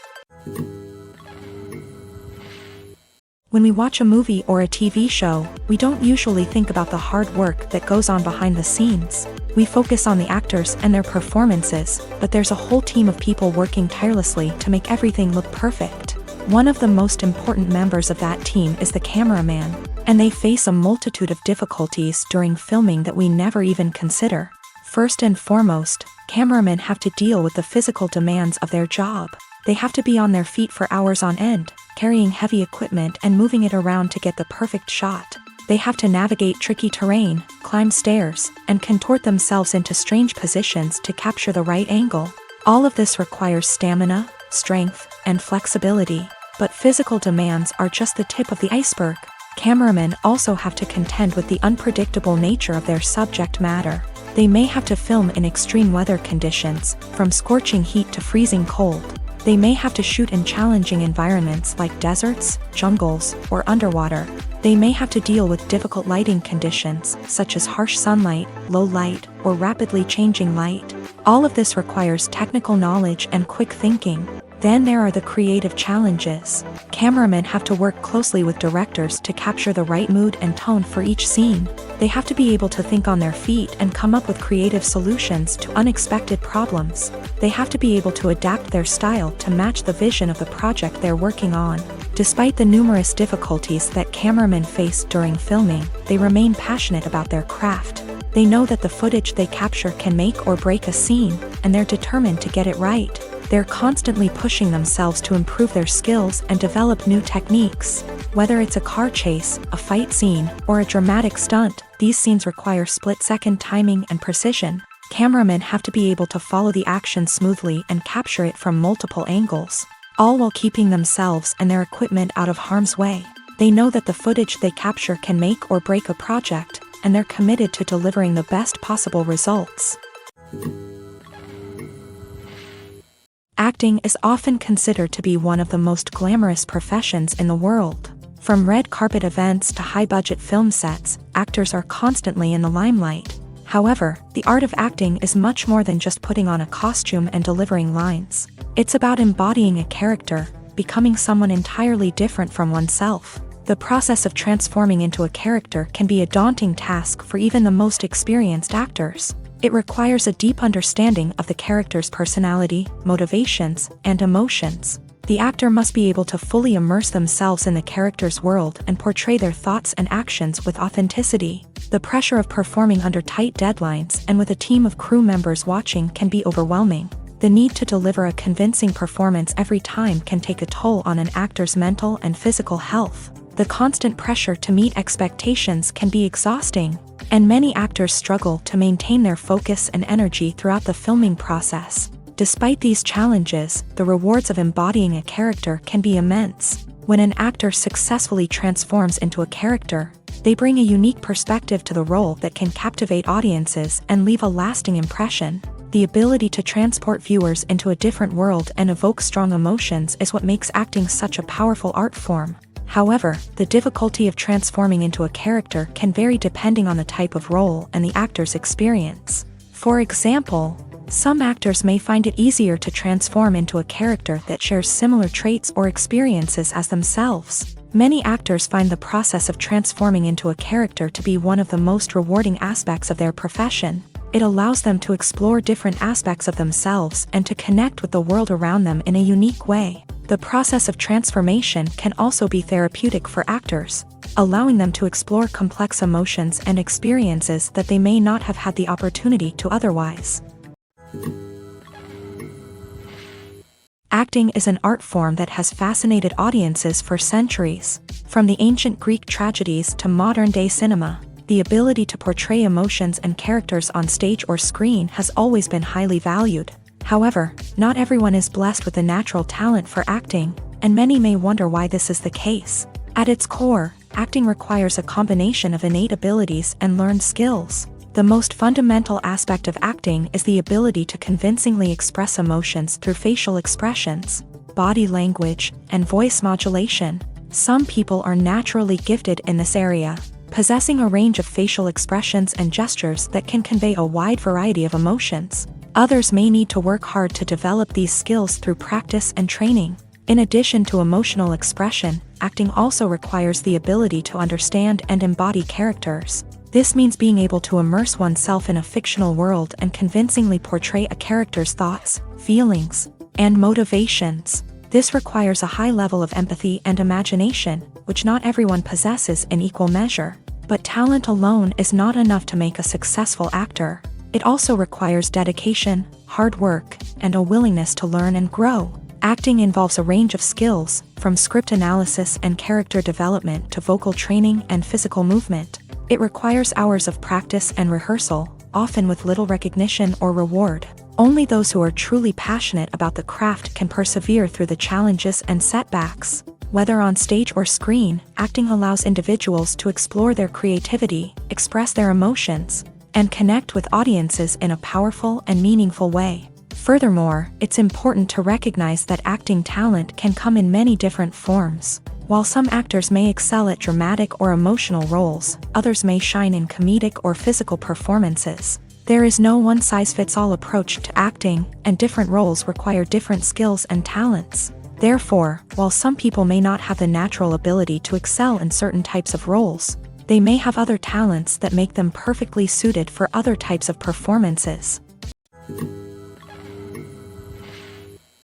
When we watch a movie or a TV show, we don't usually think about the hard work that goes on behind the scenes. We focus on the actors and their performances, but there's a whole team of people working tirelessly to make everything look perfect. One of the most important members of that team is the cameraman, and they face a multitude of difficulties during filming that we never even consider. First and foremost, cameramen have to deal with the physical demands of their job. They have to be on their feet for hours on end, carrying heavy equipment and moving it around to get the perfect shot. They have to navigate tricky terrain, climb stairs, and contort themselves into strange positions to capture the right angle. All of this requires stamina, strength, and flexibility. But physical demands are just the tip of the iceberg. Cameramen also have to contend with the unpredictable nature of their subject matter. They may have to film in extreme weather conditions, from scorching heat to freezing cold. They may have to shoot in challenging environments like deserts, jungles, or underwater. They may have to deal with difficult lighting conditions, such as harsh sunlight, low light, or rapidly changing light. All of this requires technical knowledge and quick thinking. Then there are the creative challenges. Cameramen have to work closely with directors to capture the right mood and tone for each scene. They have to be able to think on their feet and come up with creative solutions to unexpected problems. They have to be able to adapt their style to match the vision of the project they're working on. Despite the numerous difficulties that cameramen face during filming, they remain passionate about their craft. They know that the footage they capture can make or break a scene, and they're determined to get it right. They're constantly pushing themselves to improve their skills and develop new techniques. Whether it's a car chase, a fight scene, or a dramatic stunt, these scenes require split-second timing and precision. Cameramen have to be able to follow the action smoothly and capture it from multiple angles, all while keeping themselves and their equipment out of harm's way. They know that the footage they capture can make or break a project, and they're committed to delivering the best possible results. Acting is often considered to be one of the most glamorous professions in the world. From red carpet events to high-budget film sets, actors are constantly in the limelight. However, the art of acting is much more than just putting on a costume and delivering lines. It's about embodying a character, becoming someone entirely different from oneself. The process of transforming into a character can be a daunting task for even the most experienced actors. It requires a deep understanding of the character's personality, motivations, and emotions. The actor must be able to fully immerse themselves in the character's world and portray their thoughts and actions with authenticity. The pressure of performing under tight deadlines and with a team of crew members watching can be overwhelming. The need to deliver a convincing performance every time can take a toll on an actor's mental and physical health. The constant pressure to meet expectations can be exhausting, and many actors struggle to maintain their focus and energy throughout the filming process. Despite these challenges, the rewards of embodying a character can be immense. When an actor successfully transforms into a character, they bring a unique perspective to the role that can captivate audiences and leave a lasting impression. The ability to transport viewers into a different world and evoke strong emotions is what makes acting such a powerful art form. However, the difficulty of transforming into a character can vary depending on the type of role and the actor's experience. For example, some actors may find it easier to transform into a character that shares similar traits or experiences as themselves. Many actors find the process of transforming into a character to be one of the most rewarding aspects of their profession. It allows them to explore different aspects of themselves and to connect with the world around them in a unique way. The process of transformation can also be therapeutic for actors, allowing them to explore complex emotions and experiences that they may not have had the opportunity to otherwise. Acting is an art form that has fascinated audiences for centuries. From the ancient Greek tragedies to modern-day cinema, the ability to portray emotions and characters on stage or screen has always been highly valued. However, not everyone is blessed with a natural talent for acting, and many may wonder why this is the case. At its core, acting requires a combination of innate abilities and learned skills. The most fundamental aspect of acting is the ability to convincingly express emotions through facial expressions, body language, and voice modulation. Some people are naturally gifted in this area, possessing a range of facial expressions and gestures that can convey a wide variety of emotions. Others may need to work hard to develop these skills through practice and training. In addition to emotional expression, acting also requires the ability to understand and embody characters. This means being able to immerse oneself in a fictional world and convincingly portray a character's thoughts, feelings, and motivations. This requires a high level of empathy and imagination, which not everyone possesses in equal measure. But talent alone is not enough to make a successful actor. It also requires dedication, hard work, and a willingness to learn and grow. Acting involves a range of skills, from script analysis and character development to vocal training and physical movement. It requires hours of practice and rehearsal, often with little recognition or reward. Only those who are truly passionate about the craft can persevere through the challenges and setbacks. Whether on stage or screen, acting allows individuals to explore their creativity, express their emotions, and connect with audiences in a powerful and meaningful way. Furthermore, it's important to recognize that acting talent can come in many different forms. While some actors may excel at dramatic or emotional roles, others may shine in comedic or physical performances. There is no one-size-fits-all approach to acting, and different roles require different skills and talents. Therefore, while some people may not have the natural ability to excel in certain types of roles, they may have other talents that make them perfectly suited for other types of performances.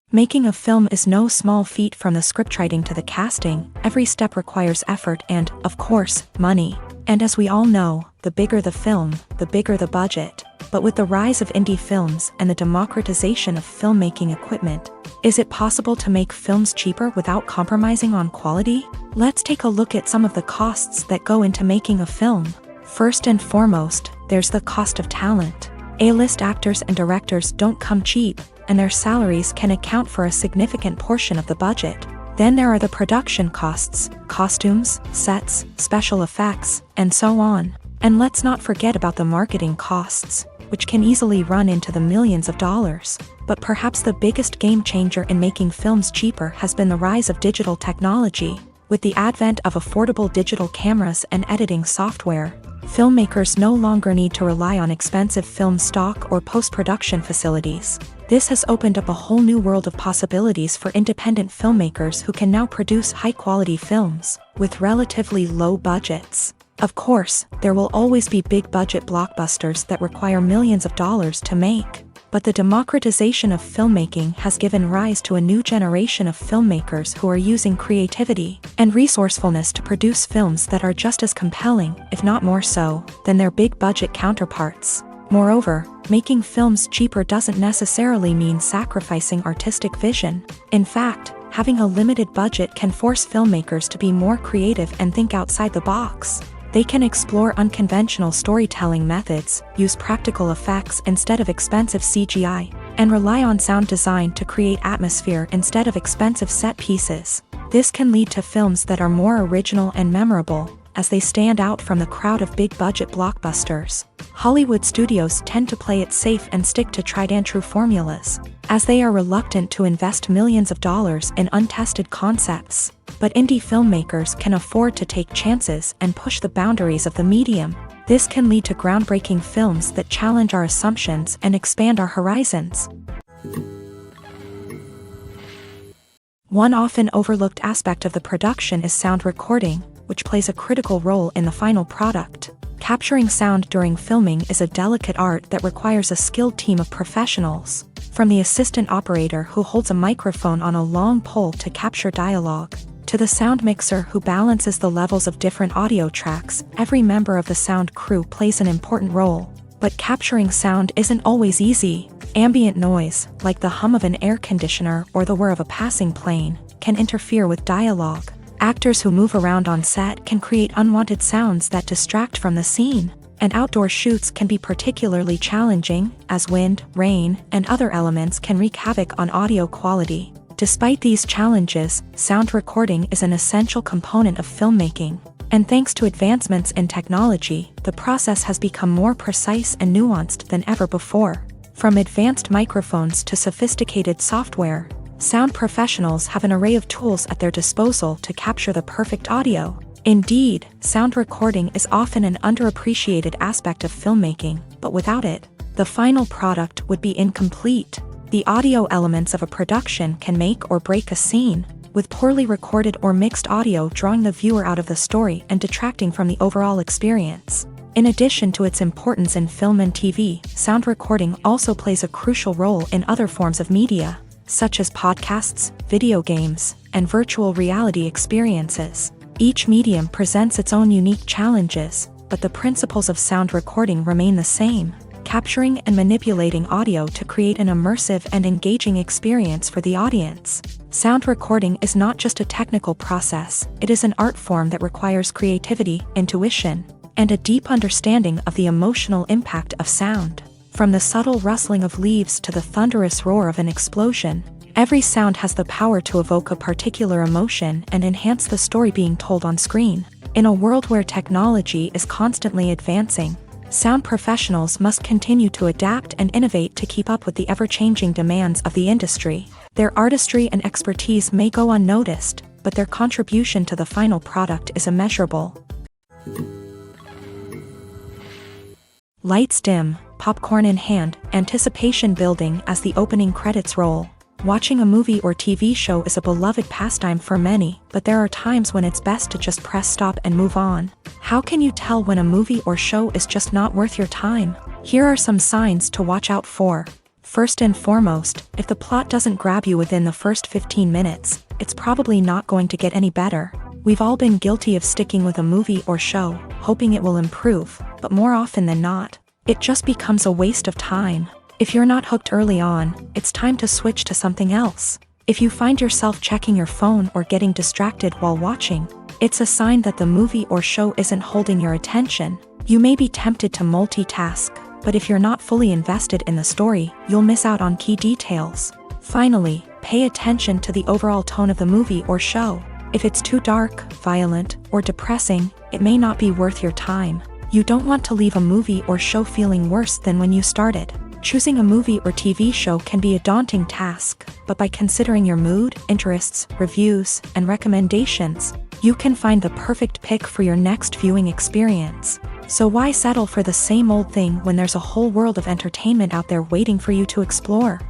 Making a film is no small feat. From the scriptwriting to the casting, every step requires effort and, of course, money. And as we all know, the bigger the film, the bigger the budget. But with the rise of indie films and the democratization of filmmaking equipment, is it possible to make films cheaper without compromising on quality? Let's take a look at some of the costs that go into making a film. First and foremost, there's the cost of talent. A-list actors and directors don't come cheap, and their salaries can account for a significant portion of the budget. Then there are the production costs, costumes, sets, special effects, and so on. And let's not forget about the marketing costs, which can easily run into the millions of dollars. But perhaps the biggest game changer in making films cheaper has been the rise of digital technology. With the advent of affordable digital cameras and editing software, filmmakers no longer need to rely on expensive film stock or post-production facilities. This has opened up a whole new world of possibilities for independent filmmakers who can now produce high-quality films with relatively low budgets. Of course, there will always be big-budget blockbusters that require millions of dollars to make. But the democratization of filmmaking has given rise to a new generation of filmmakers who are using creativity and resourcefulness to produce films that are just as compelling, if not more so, than their big-budget counterparts. Moreover, making films cheaper doesn't necessarily mean sacrificing artistic vision. In fact, having a limited budget can force filmmakers to be more creative and think outside the box. They can explore unconventional storytelling methods, use practical effects instead of expensive CGI, and rely on sound design to create atmosphere instead of expensive set pieces. This can lead to films that are more original and memorable, as they stand out from the crowd of big-budget blockbusters. Hollywood studios tend to play it safe and stick to tried-and-true formulas, as they are reluctant to invest millions of dollars in untested concepts. But indie filmmakers can afford to take chances and push the boundaries of the medium. This can lead to groundbreaking films that challenge our assumptions and expand our horizons. One often overlooked aspect of the production is sound recording, which plays a critical role in the final product. Capturing sound during filming is a delicate art that requires a skilled team of professionals. From the assistant operator who holds a microphone on a long pole to capture dialogue, to the sound mixer who balances the levels of different audio tracks, every member of the sound crew plays an important role. But capturing sound isn't always easy. Ambient noise, like the hum of an air conditioner or the whir of a passing plane, can interfere with dialogue. Actors who move around on set can create unwanted sounds that distract from the scene. And outdoor shoots can be particularly challenging, as wind, rain, and other elements can wreak havoc on audio quality. Despite these challenges, sound recording is an essential component of filmmaking. And thanks to advancements in technology, the process has become more precise and nuanced than ever before. From advanced microphones to sophisticated software, sound professionals have an array of tools at their disposal to capture the perfect audio. Indeed, sound recording is often an underappreciated aspect of filmmaking, but without it, the final product would be incomplete. The audio elements of a production can make or break a scene, with poorly recorded or mixed audio drawing the viewer out of the story and detracting from the overall experience. In addition to its importance in film and TV, sound recording also plays a crucial role in other forms of media, such as podcasts, video games, and virtual reality experiences. Each medium presents its own unique challenges, but the principles of sound recording remain the same: capturing and manipulating audio to create an immersive and engaging experience for the audience. Sound recording is not just a technical process, it is an art form that requires creativity, intuition, and a deep understanding of the emotional impact of sound. From the subtle rustling of leaves to the thunderous roar of an explosion, every sound has the power to evoke a particular emotion and enhance the story being told on screen. In a world where technology is constantly advancing, sound professionals must continue to adapt and innovate to keep up with the ever-changing demands of the industry. Their artistry and expertise may go unnoticed, but their contribution to the final product is immeasurable. Lights dim, popcorn in hand, anticipation building as the opening credits roll. Watching a movie or TV show is a beloved pastime for many, but there are times when it's best to just press stop and move on. How can you tell when a movie or show is just not worth your time? Here are some signs to watch out for. First and foremost, if the plot doesn't grab you within the first 15 minutes, it's probably not going to get any better. We've all been guilty of sticking with a movie or show, hoping it will improve, but more often than not, it just becomes a waste of time. If you're not hooked early on, it's time to switch to something else. If you find yourself checking your phone or getting distracted while watching, it's a sign that the movie or show isn't holding your attention. You may be tempted to multitask, but if you're not fully invested in the story, you'll miss out on key details. Finally, pay attention to the overall tone of the movie or show. If it's too dark, violent, or depressing, it may not be worth your time. You don't want to leave a movie or show feeling worse than when you started. Choosing a movie or TV show can be a daunting task, but by considering your mood, interests, reviews, and recommendations, you can find the perfect pick for your next viewing experience. So why settle for the same old thing when there's a whole world of entertainment out there waiting for you to explore?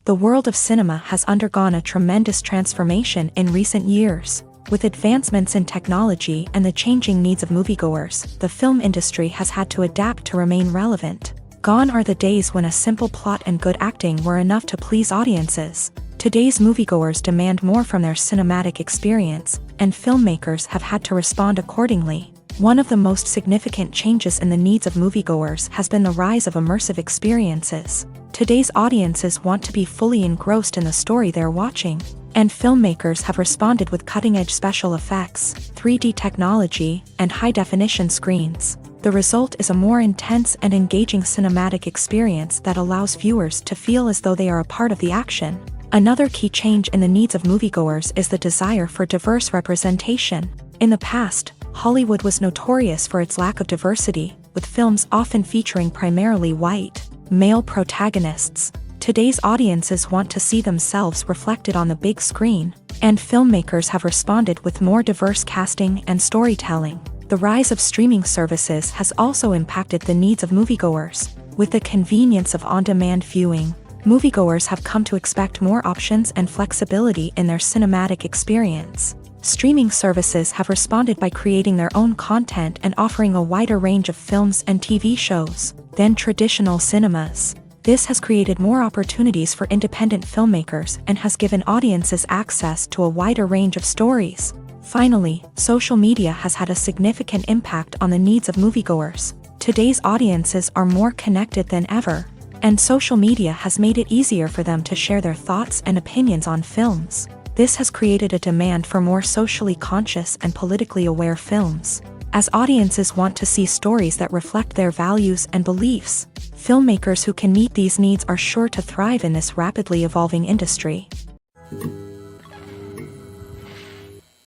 The world of cinema has undergone a tremendous transformation in recent years. With advancements in technology and the changing needs of moviegoers, the film industry has had to adapt to remain relevant. Gone are the days when a simple plot and good acting were enough to please audiences. Today's moviegoers demand more from their cinematic experience, and filmmakers have had to respond accordingly. One of the most significant changes in the needs of moviegoers has been the rise of immersive experiences. Today's audiences want to be fully engrossed in the story they're watching, and filmmakers have responded with cutting-edge special effects, 3D technology, and high-definition screens. The result is a more intense and engaging cinematic experience that allows viewers to feel as though they are a part of the action. Another key change in the needs of moviegoers is the desire for diverse representation. In the past, Hollywood was notorious for its lack of diversity, with films often featuring primarily white, male protagonists. Today's audiences want to see themselves reflected on the big screen, and filmmakers have responded with more diverse casting and storytelling. The rise of streaming services has also impacted the needs of moviegoers. With the convenience of on-demand viewing, moviegoers have come to expect more options and flexibility in their cinematic experience. Streaming services have responded by creating their own content and offering a wider range of films and TV shows than traditional cinemas. This has created more opportunities for independent filmmakers and has given audiences access to a wider range of stories. Finally, social media has had a significant impact on the needs of moviegoers. Today's audiences are more connected than ever, and social media has made it easier for them to share their thoughts and opinions on films. This has created a demand for more socially conscious and politically aware films. As audiences want to see stories that reflect their values and beliefs, filmmakers who can meet these needs are sure to thrive in this rapidly evolving industry.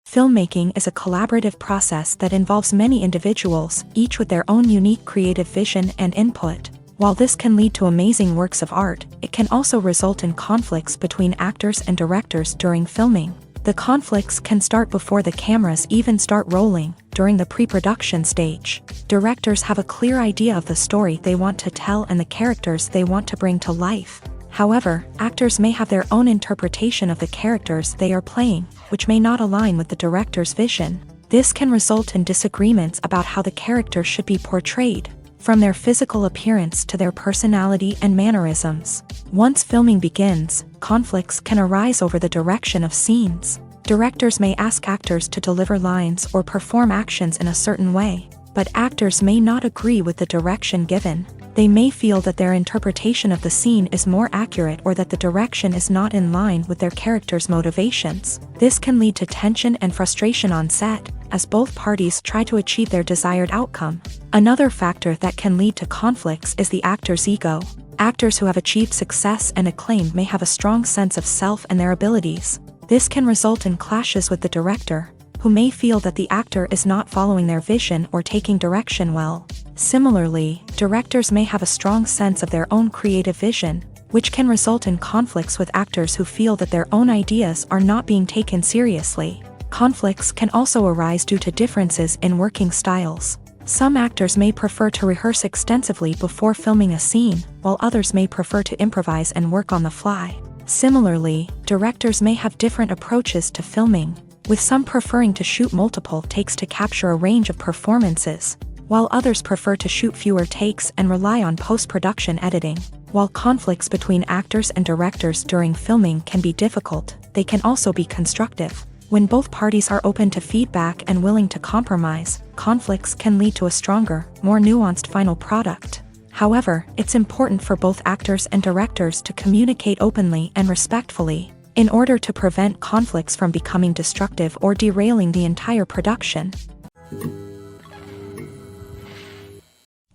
Filmmaking is a collaborative process that involves many individuals, each with their own unique creative vision and input. While this can lead to amazing works of art, it can also result in conflicts between actors and directors during filming. The conflicts can start before the cameras even start rolling, during the pre-production stage. Directors have a clear idea of the story they want to tell and the characters they want to bring to life. However, actors may have their own interpretation of the characters they are playing, which may not align with the director's vision. This can result in disagreements about how the character should be portrayed, from their physical appearance to their personality and mannerisms. Once filming begins, conflicts can arise over the direction of scenes. Directors may ask actors to deliver lines or perform actions in a certain way, but actors may not agree with the direction given. They may feel that their interpretation of the scene is more accurate or that the direction is not in line with their character's motivations. This can lead to tension and frustration on set, as both parties try to achieve their desired outcome. Another factor that can lead to conflicts is the actor's ego. Actors who have achieved success and acclaim may have a strong sense of self and their abilities. This can result in clashes with the director, who may feel that the actor is not following their vision or taking direction well. Similarly, directors may have a strong sense of their own creative vision, which can result in conflicts with actors who feel that their own ideas are not being taken seriously. Conflicts can also arise due to differences in working styles. Some actors may prefer to rehearse extensively before filming a scene, while others may prefer to improvise and work on the fly. Similarly, directors may have different approaches to filming, with some preferring to shoot multiple takes to capture a range of performances, while others prefer to shoot fewer takes and rely on post-production editing. While conflicts between actors and directors during filming can be difficult, they can also be constructive. When both parties are open to feedback and willing to compromise, conflicts can lead to a stronger, more nuanced final product. However, it's important for both actors and directors to communicate openly and respectfully, in order to prevent conflicts from becoming destructive or derailing the entire production.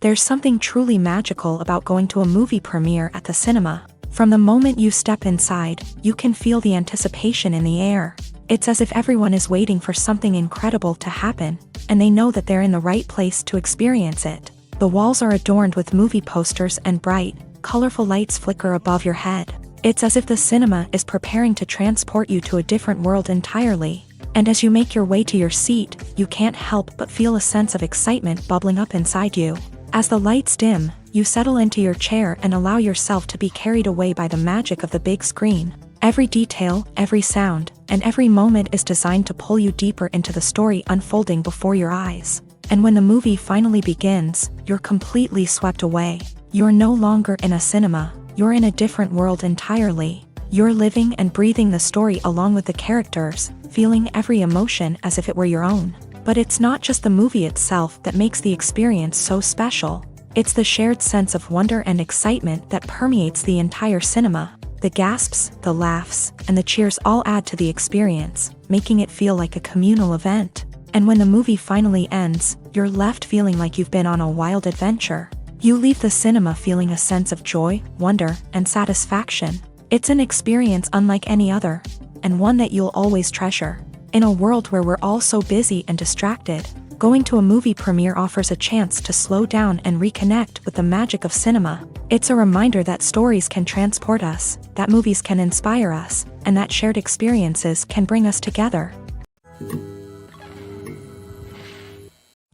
There's something truly magical about going to a movie premiere at the cinema. From the moment you step inside, you can feel the anticipation in the air. It's as if everyone is waiting for something incredible to happen, and they know that they're in the right place to experience it. The walls are adorned with movie posters and bright, colorful lights flicker above your head. It's as if the cinema is preparing to transport you to a different world entirely. And as you make your way to your seat, you can't help but feel a sense of excitement bubbling up inside you. As the lights dim, you settle into your chair and allow yourself to be carried away by the magic of the big screen. Every detail, every sound, and every moment is designed to pull you deeper into the story unfolding before your eyes. And when the movie finally begins, you're completely swept away. You're no longer in a cinema, you're in a different world entirely. You're living and breathing the story along with the characters, feeling every emotion as if it were your own. But it's not just the movie itself that makes the experience so special. It's the shared sense of wonder and excitement that permeates the entire cinema. The gasps, the laughs, and the cheers all add to the experience, making it feel like a communal event. And when the movie finally ends, you're left feeling like you've been on a wild adventure. You leave the cinema feeling a sense of joy, wonder, and satisfaction. It's an experience unlike any other, and one that you'll always treasure. In a world where we're all so busy and distracted, going to a movie premiere offers a chance to slow down and reconnect with the magic of cinema. It's a reminder that stories can transport us, that movies can inspire us, and that shared experiences can bring us together.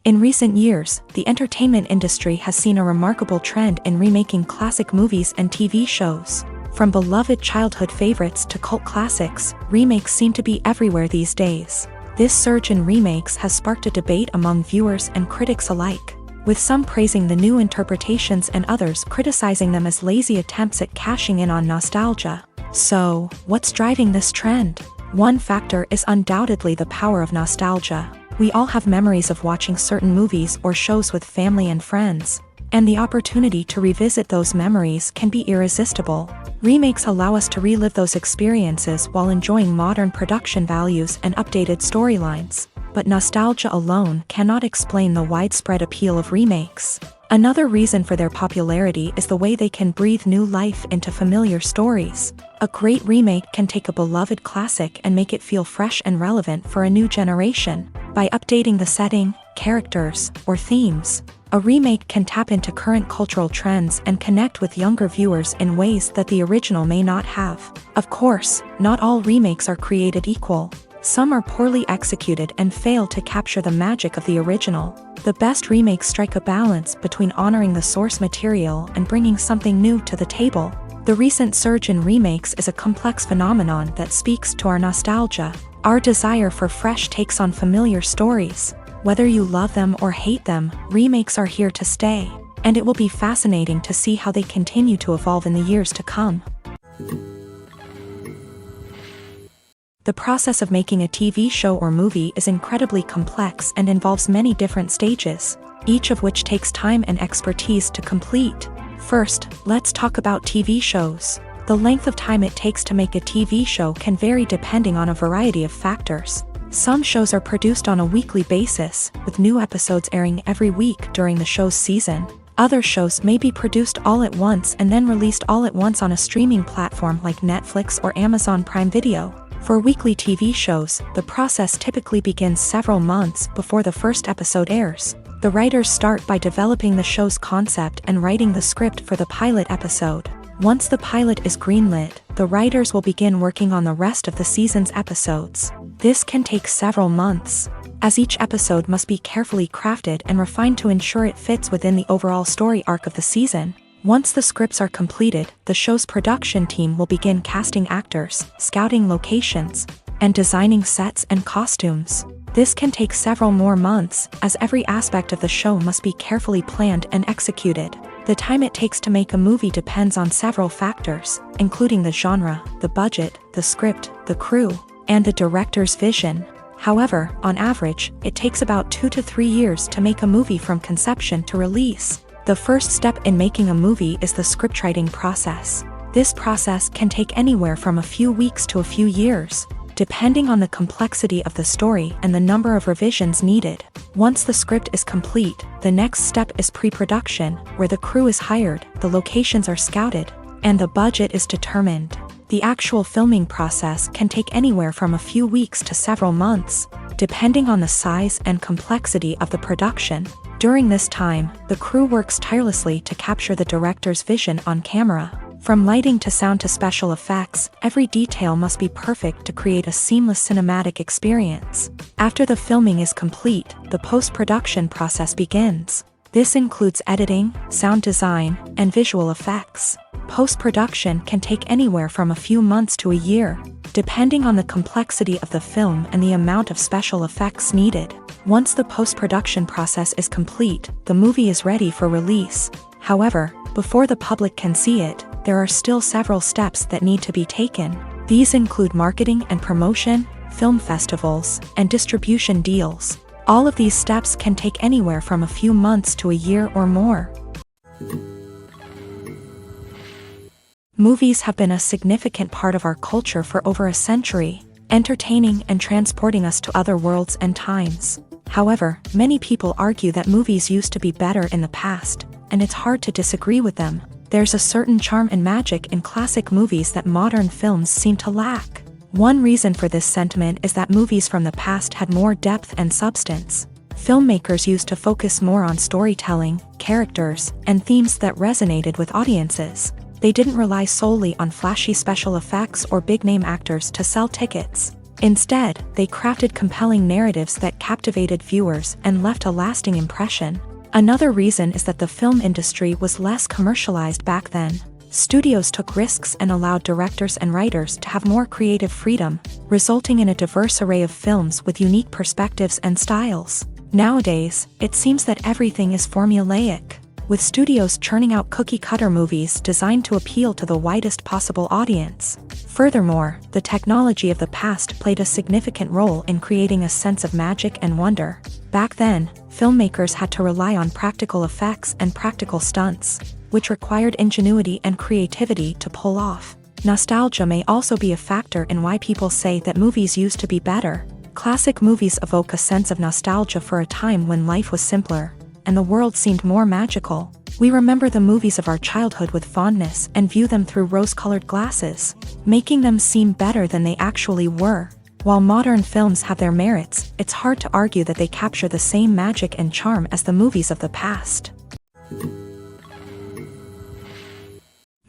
In recent years, the entertainment industry has seen a remarkable trend in remaking classic movies and TV shows. From beloved childhood favorites to cult classics, remakes seem to be everywhere these days. This surge in remakes has sparked a debate among viewers and critics alike, with some praising the new interpretations and others criticizing them as lazy attempts at cashing in on nostalgia. So, what's driving this trend? One factor is undoubtedly the power of nostalgia. We all have memories of watching certain movies or shows with family and friends, and the opportunity to revisit those memories can be irresistible. Remakes allow us to relive those experiences while enjoying modern production values and updated storylines. But nostalgia alone cannot explain the widespread appeal of remakes. Another reason for their popularity is the way they can breathe new life into familiar stories. A great remake can take a beloved classic and make it feel fresh and relevant for a new generation. By updating the setting, characters, or themes, a remake can tap into current cultural trends and connect with younger viewers in ways that the original may not have. Of course, not all remakes are created equal. Some are poorly executed and fail to capture the magic of the original. The best remakes strike a balance between honoring the source material and bringing something new to the table. The recent surge in remakes is a complex phenomenon that speaks to our nostalgia, our desire for fresh takes on familiar stories. Whether you love them or hate them, remakes are here to stay, and it will be fascinating to see how they continue to evolve in the years to come. The process of making a TV show or movie is incredibly complex and involves many different stages, each of which takes time and expertise to complete. First, let's talk about TV shows. The length of time it takes to make a TV show can vary depending on a variety of factors. Some shows are produced on a weekly basis, with new episodes airing every week during the show's season. Other shows may be produced all at once and then released all at once on a streaming platform like Netflix or Amazon Prime Video. For weekly TV shows, the process typically begins several months before the first episode airs. The writers start by developing the show's concept and writing the script for the pilot episode. Once the pilot is greenlit, the writers will begin working on the rest of the season's episodes. This can take several months, as each episode must be carefully crafted and refined to ensure it fits within the overall story arc of the season. Once the scripts are completed, the show's production team will begin casting actors, scouting locations, and designing sets and costumes. This can take several more months, as every aspect of the show must be carefully planned and executed. The time it takes to make a movie depends on several factors, including the genre, the budget, the script, the crew, and the director's vision. However, on average, it takes about 2 to 3 years to make a movie from conception to release. The first step in making a movie is the scriptwriting process. This process can take anywhere from a few weeks to a few years, depending on the complexity of the story and the number of revisions needed. Once the script is complete, the next step is pre-production, where the crew is hired, the locations are scouted, and the budget is determined. The actual filming process can take anywhere from a few weeks to several months, depending on the size and complexity of the production. During this time, the crew works tirelessly to capture the director's vision on camera. From lighting to sound to special effects, every detail must be perfect to create a seamless cinematic experience. After the filming is complete, the post-production process begins. This includes editing, sound design, and visual effects. Post-production can take anywhere from a few months to a year, depending on the complexity of the film and the amount of special effects needed. Once the post-production process is complete, the movie is ready for release. However, before the public can see it, there are still several steps that need to be taken. These include marketing and promotion, film festivals, and distribution deals. All of these steps can take anywhere from a few months to a year or more. Movies have been a significant part of our culture for over a century, entertaining and transporting us to other worlds and times. However, many people argue that movies used to be better in the past, and it's hard to disagree with them. There's a certain charm and magic in classic movies that modern films seem to lack. One reason for this sentiment is that movies from the past had more depth and substance. Filmmakers used to focus more on storytelling, characters, and themes that resonated with audiences. They didn't rely solely on flashy special effects or big-name actors to sell tickets. Instead, they crafted compelling narratives that captivated viewers and left a lasting impression. Another reason is that the film industry was less commercialized back then. Studios took risks and allowed directors and writers to have more creative freedom, resulting in a diverse array of films with unique perspectives and styles. Nowadays, it seems that everything is formulaic, with studios churning out cookie-cutter movies designed to appeal to the widest possible audience. Furthermore, the technology of the past played a significant role in creating a sense of magic and wonder. Back then, filmmakers had to rely on practical effects and practical stunts, which required ingenuity and creativity to pull off. Nostalgia may also be a factor in why people say that movies used to be better. Classic movies evoke a sense of nostalgia for a time when life was simpler, and the world seemed more magical. We remember the movies of our childhood with fondness and view them through rose-colored glasses, making them seem better than they actually were. While modern films have their merits, it's hard to argue that they capture the same magic and charm as the movies of the past.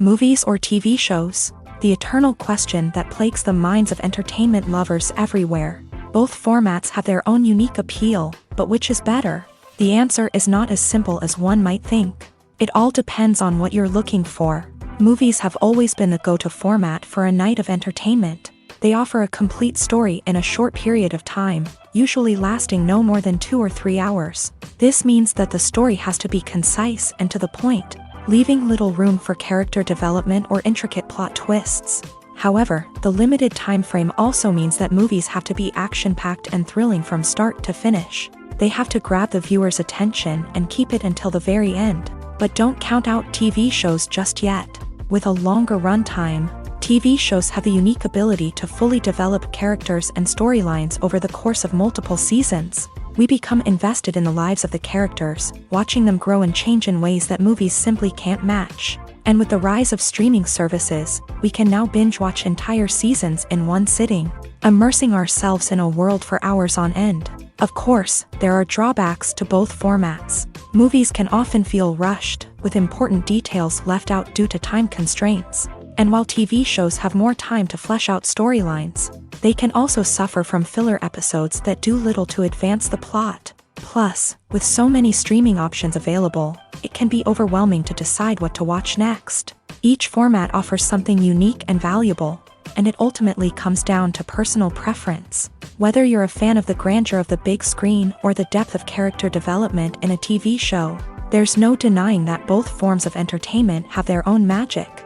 Movies or TV shows? The eternal question that plagues the minds of entertainment lovers everywhere. Both formats have their own unique appeal, but which is better? The answer is not as simple as one might think. It all depends on what you're looking for. Movies have always been the go-to format for a night of entertainment. They offer a complete story in a short period of time, usually lasting no more than 2 or 3 hours. This means that the story has to be concise and to the point, leaving little room for character development or intricate plot twists. However, the limited time frame also means that movies have to be action-packed and thrilling from start to finish. They have to grab the viewer's attention and keep it until the very end. But don't count out TV shows just yet. With a longer runtime, TV shows have the unique ability to fully develop characters and storylines over the course of multiple seasons. We become invested in the lives of the characters, watching them grow and change in ways that movies simply can't match. And with the rise of streaming services, we can now binge-watch entire seasons in one sitting, immersing ourselves in a world for hours on end. Of course, there are drawbacks to both formats. Movies can often feel rushed, with important details left out due to time constraints. And while TV shows have more time to flesh out storylines, they can also suffer from filler episodes that do little to advance the plot. Plus, with so many streaming options available, it can be overwhelming to decide what to watch next. Each format offers something unique and valuable, and it ultimately comes down to personal preference. Whether you're a fan of the grandeur of the big screen or the depth of character development in a TV show, there's no denying that both forms of entertainment have their own magic.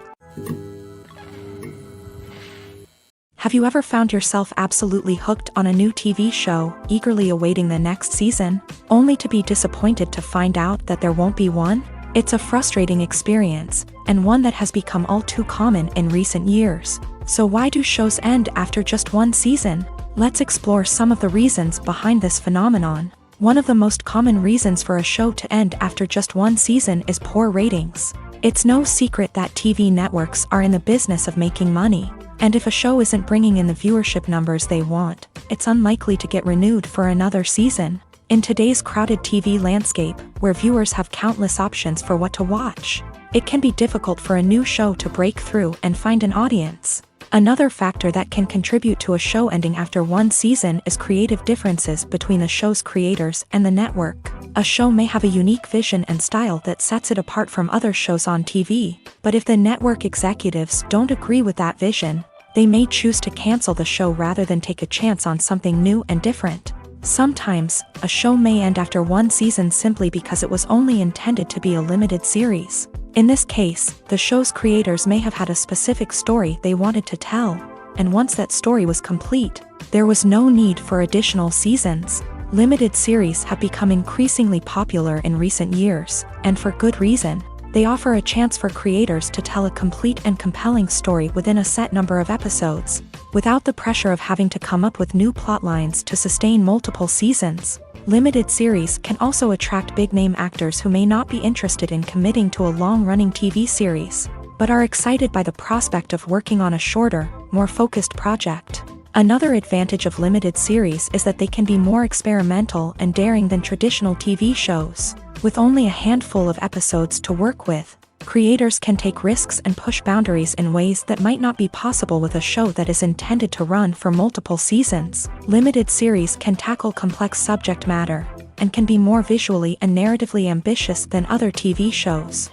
Have you ever found yourself absolutely hooked on a new TV show, eagerly awaiting the next season, only to be disappointed to find out that there won't be one? It's a frustrating experience, and one that has become all too common in recent years. So why do shows end after just one season? Let's explore some of the reasons behind this phenomenon. One of the most common reasons for a show to end after just one season is poor ratings. It's no secret that TV networks are in the business of making money. And if a show isn't bringing in the viewership numbers they want, it's unlikely to get renewed for another season. In today's crowded TV landscape, where viewers have countless options for what to watch, it can be difficult for a new show to break through and find an audience. Another factor that can contribute to a show ending after one season is creative differences between the show's creators and the network. A show may have a unique vision and style that sets it apart from other shows on TV, but if the network executives don't agree with that vision, they may choose to cancel the show rather than take a chance on something new and different. Sometimes, a show may end after one season simply because it was only intended to be a limited series. In this case, the show's creators may have had a specific story they wanted to tell, and once that story was complete, there was no need for additional seasons. Limited series have become increasingly popular in recent years, and for good reason. They offer a chance for creators to tell a complete and compelling story within a set number of episodes, without the pressure of having to come up with new plotlines to sustain multiple seasons. Limited series can also attract big-name actors who may not be interested in committing to a long-running TV series, but are excited by the prospect of working on a shorter, more focused project. Another advantage of limited series is that they can be more experimental and daring than traditional TV shows. With only a handful of episodes to work with, creators can take risks and push boundaries in ways that might not be possible with a show that is intended to run for multiple seasons. Limited series can tackle complex subject matter, and can be more visually and narratively ambitious than other TV shows.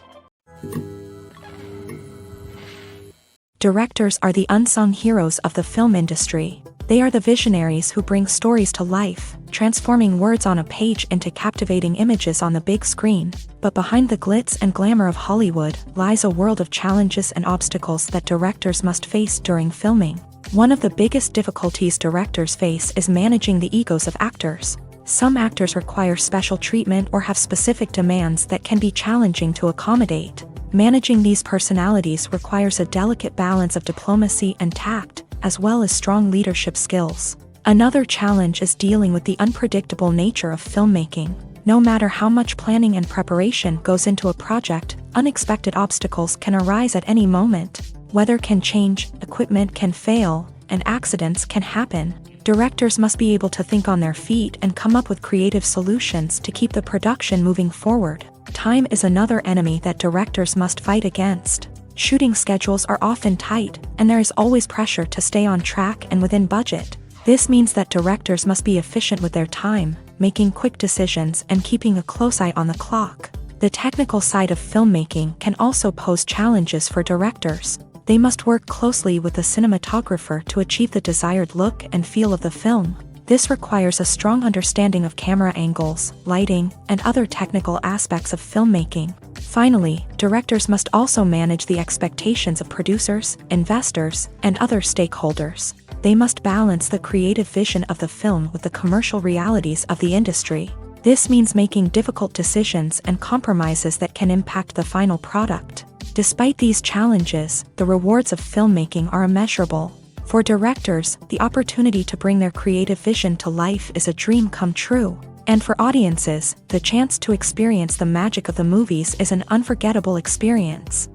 Directors are the unsung heroes of the film industry. They are the visionaries who bring stories to life, transforming words on a page into captivating images on the big screen. But behind the glitz and glamour of Hollywood lies a world of challenges and obstacles that directors must face during filming. One of the biggest difficulties directors face is managing the egos of actors. Some actors require special treatment or have specific demands that can be challenging to accommodate. Managing these personalities requires a delicate balance of diplomacy and tact, as well as strong leadership skills. Another challenge is dealing with the unpredictable nature of filmmaking. No matter how much planning and preparation goes into a project, unexpected obstacles can arise at any moment. Weather can change, equipment can fail, and accidents can happen. Directors must be able to think on their feet and come up with creative solutions to keep the production moving forward. Time is another enemy that directors must fight against. Shooting schedules are often tight, and there is always pressure to stay on track and within budget. This means that directors must be efficient with their time, making quick decisions and keeping a close eye on the clock. The technical side of filmmaking can also pose challenges for directors. They must work closely with the cinematographer to achieve the desired look and feel of the film. This requires a strong understanding of camera angles, lighting, and other technical aspects of filmmaking. Finally, directors must also manage the expectations of producers, investors, and other stakeholders. They must balance the creative vision of the film with the commercial realities of the industry. This means making difficult decisions and compromises that can impact the final product. Despite these challenges, the rewards of filmmaking are immeasurable. For directors, the opportunity to bring their creative vision to life is a dream come true. And for audiences, the chance to experience the magic of the movies is an unforgettable experience.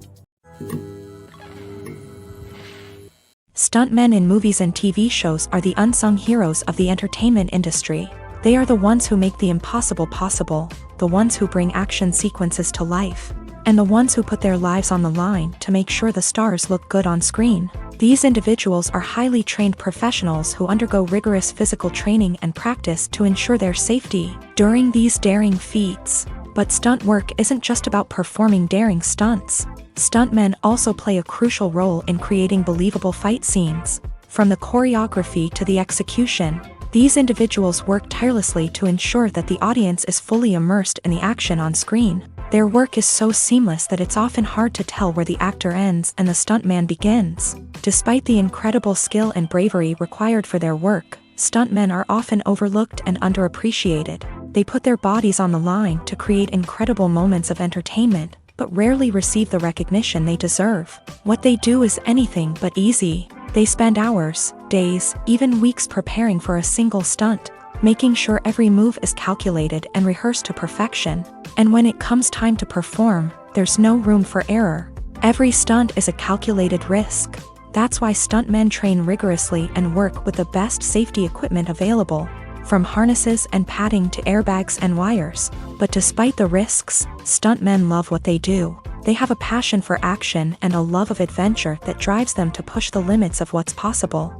Stuntmen in movies and TV shows are the unsung heroes of the entertainment industry. They are the ones who make the impossible possible, the ones who bring action sequences to life. and the ones who put their lives on the line to make sure the stars look good on screen. These individuals are highly trained professionals who undergo rigorous physical training and practice to ensure their safety during these daring feats. But stunt work isn't just about performing daring stunts. Stuntmen also play a crucial role in creating believable fight scenes. From the choreography to the execution, these individuals work tirelessly to ensure that the audience is fully immersed in the action on screen. Their work is so seamless that it's often hard to tell where the actor ends and the stuntman begins. Despite the incredible skill and bravery required for their work, stuntmen are often overlooked and underappreciated. They put their bodies on the line to create incredible moments of entertainment, but rarely receive the recognition they deserve. What they do is anything but easy. They spend hours, days, even weeks preparing for a single stunt, making sure every move is calculated and rehearsed to perfection. And when it comes time to perform, there's no room for error. Every stunt is a calculated risk. That's why stuntmen train rigorously and work with the best safety equipment available, from harnesses and padding to airbags and wires. But despite the risks, stuntmen love what they do. They have a passion for action and a love of adventure that drives them to push the limits of what's possible.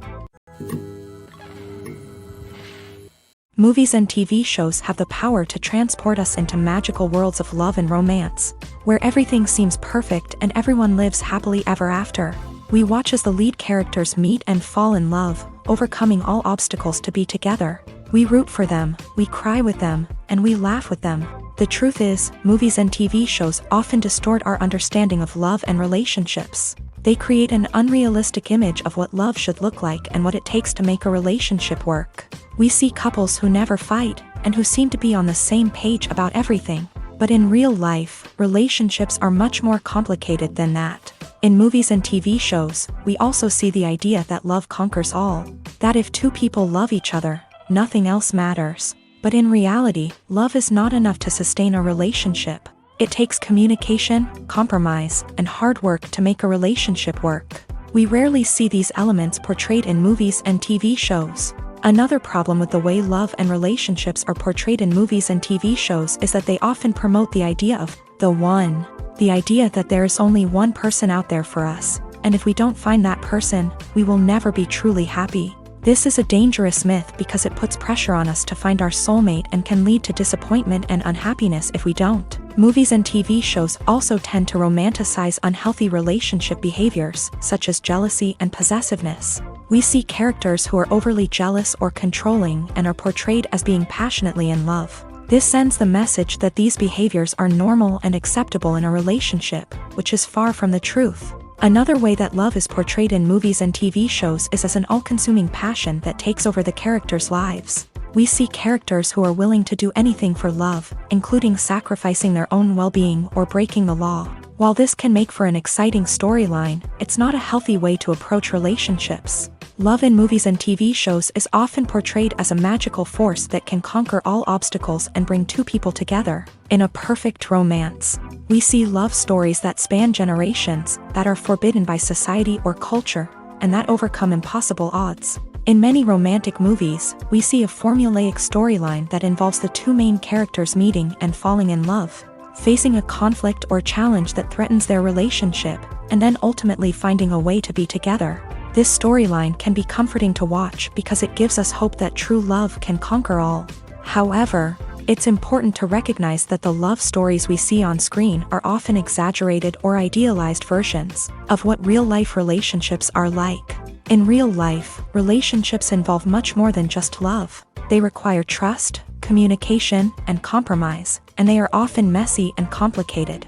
Movies and TV shows have the power to transport us into magical worlds of love and romance, where everything seems perfect and everyone lives happily ever after. We watch as the lead characters meet and fall in love, overcoming all obstacles to be together. We root for them, we cry with them, and we laugh with them. The truth is, movies and TV shows often distort our understanding of love and relationships. They create an unrealistic image of what love should look like and what it takes to make a relationship work. We see couples who never fight, and who seem to be on the same page about everything. But in real life, relationships are much more complicated than that. In movies and TV shows, we also see the idea that love conquers all. That if two people love each other, nothing else matters. But in reality, love is not enough to sustain a relationship. It takes communication, compromise, and hard work to make a relationship work. We rarely see these elements portrayed in movies and TV shows. Another problem with the way love and relationships are portrayed in movies and TV shows is that they often promote the idea of the one. The idea that there is only one person out there for us, and if we don't find that person, we will never be truly happy. This is a dangerous myth because it puts pressure on us to find our soulmate and can lead to disappointment and unhappiness if we don't. Movies and TV shows also tend to romanticize unhealthy relationship behaviors, such as jealousy and possessiveness. We see characters who are overly jealous or controlling and are portrayed as being passionately in love. This sends the message that these behaviors are normal and acceptable in a relationship, which is far from the truth. Another way that love is portrayed in movies and TV shows is as an all-consuming passion that takes over the characters' lives. We see characters who are willing to do anything for love, including sacrificing their own well-being or breaking the law. While this can make for an exciting storyline, it's not a healthy way to approach relationships. Love in movies and TV shows is often portrayed as a magical force that can conquer all obstacles and bring two people together in a perfect romance. We see love stories that span generations, that are forbidden by society or culture, and that overcome impossible odds. In many romantic movies, we see a formulaic storyline that involves the two main characters meeting and falling in love, facing a conflict or challenge that threatens their relationship, and then ultimately finding a way to be together. This storyline can be comforting to watch because it gives us hope that true love can conquer all. However, it's important to recognize that the love stories we see on screen are often exaggerated or idealized versions of what real-life relationships are like. In real life, relationships involve much more than just love. They require trust, communication, and compromise, and they are often messy and complicated.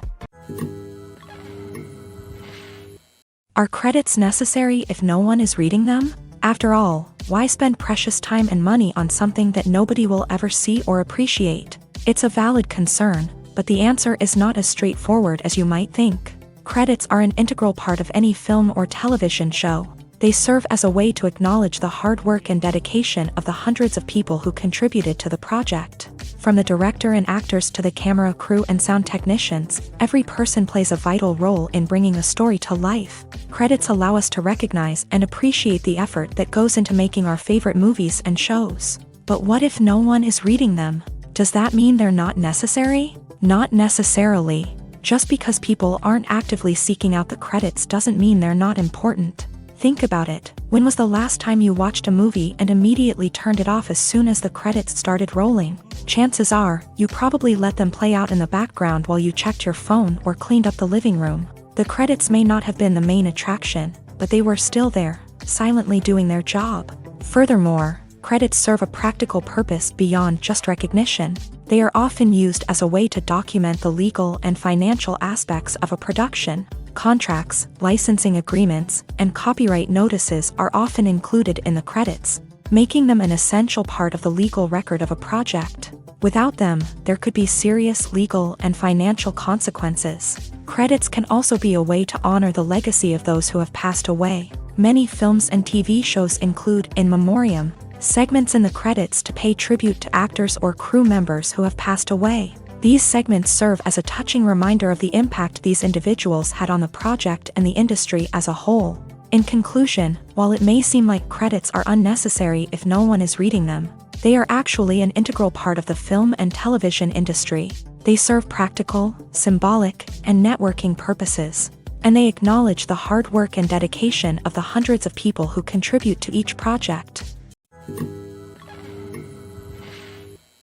Are credits necessary if no one is reading them? After all, why spend precious time and money on something that nobody will ever see or appreciate? It's a valid concern, but the answer is not as straightforward as you might think. Credits are an integral part of any film or television show. They serve as a way to acknowledge the hard work and dedication of the hundreds of people who contributed to the project. From the director and actors to the camera crew and sound technicians, every person plays a vital role in bringing a story to life. Credits allow us to recognize and appreciate the effort that goes into making our favorite movies and shows. But what if no one is reading them? Does that mean they're not necessary? Not necessarily. Just because people aren't actively seeking out the credits doesn't mean they're not important. Think about it. When was the last time you watched a movie and immediately turned it off as soon as the credits started rolling? Chances are, you probably let them play out in the background while you checked your phone or cleaned up the living room. The credits may not have been the main attraction, but they were still there, silently doing their job. Furthermore, credits serve a practical purpose beyond just recognition. They are often used as a way to document the legal and financial aspects of a production. Contracts, licensing agreements, and copyright notices are often included in the credits, making them an essential part of the legal record of a project. Without them, there could be serious legal and financial consequences. Credits can also be a way to honor the legacy of those who have passed away. Many films and TV shows include in memoriam segments in the credits to pay tribute to actors or crew members who have passed away. These segments serve as a touching reminder of the impact these individuals had on the project and the industry as a whole. In conclusion, while it may seem like credits are unnecessary if no one is reading them, they are actually an integral part of the film and television industry. They serve practical, symbolic, and networking purposes, and they acknowledge the hard work and dedication of the hundreds of people who contribute to each project.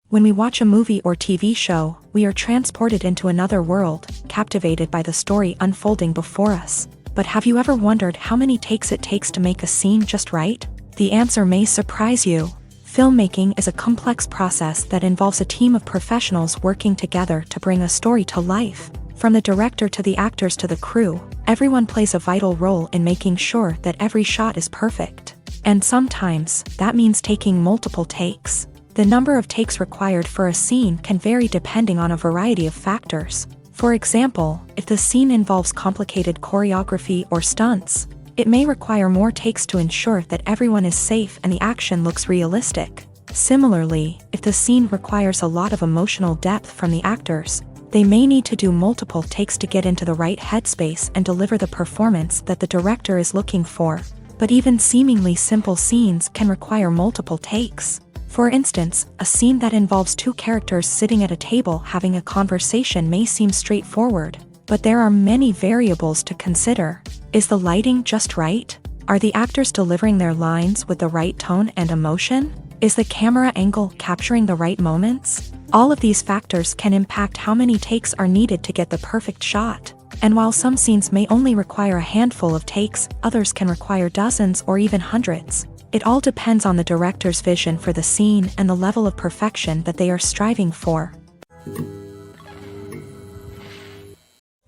When we watch a movie or TV show, we are transported into another world, captivated by the story unfolding before us. But have you ever wondered how many takes it takes to make a scene just right? The answer may surprise you. Filmmaking is a complex process that involves a team of professionals working together to bring a story to life. From the director to the actors to the crew, everyone plays a vital role in making sure that every shot is perfect. And sometimes, that means taking multiple takes. The number of takes required for a scene can vary depending on a variety of factors. For example, if the scene involves complicated choreography or stunts, it may require more takes to ensure that everyone is safe and the action looks realistic. Similarly, if the scene requires a lot of emotional depth from the actors, they may need to do multiple takes to get into the right headspace and deliver the performance that the director is looking for. But even seemingly simple scenes can require multiple takes. For instance, a scene that involves two characters sitting at a table having a conversation may seem straightforward, but there are many variables to consider. Is the lighting just right? Are the actors delivering their lines with the right tone and emotion? Is the camera angle capturing the right moments? All of these factors can impact how many takes are needed to get the perfect shot. And while some scenes may only require a handful of takes, others can require dozens or even hundreds. It all depends on the director's vision for the scene and the level of perfection that they are striving for.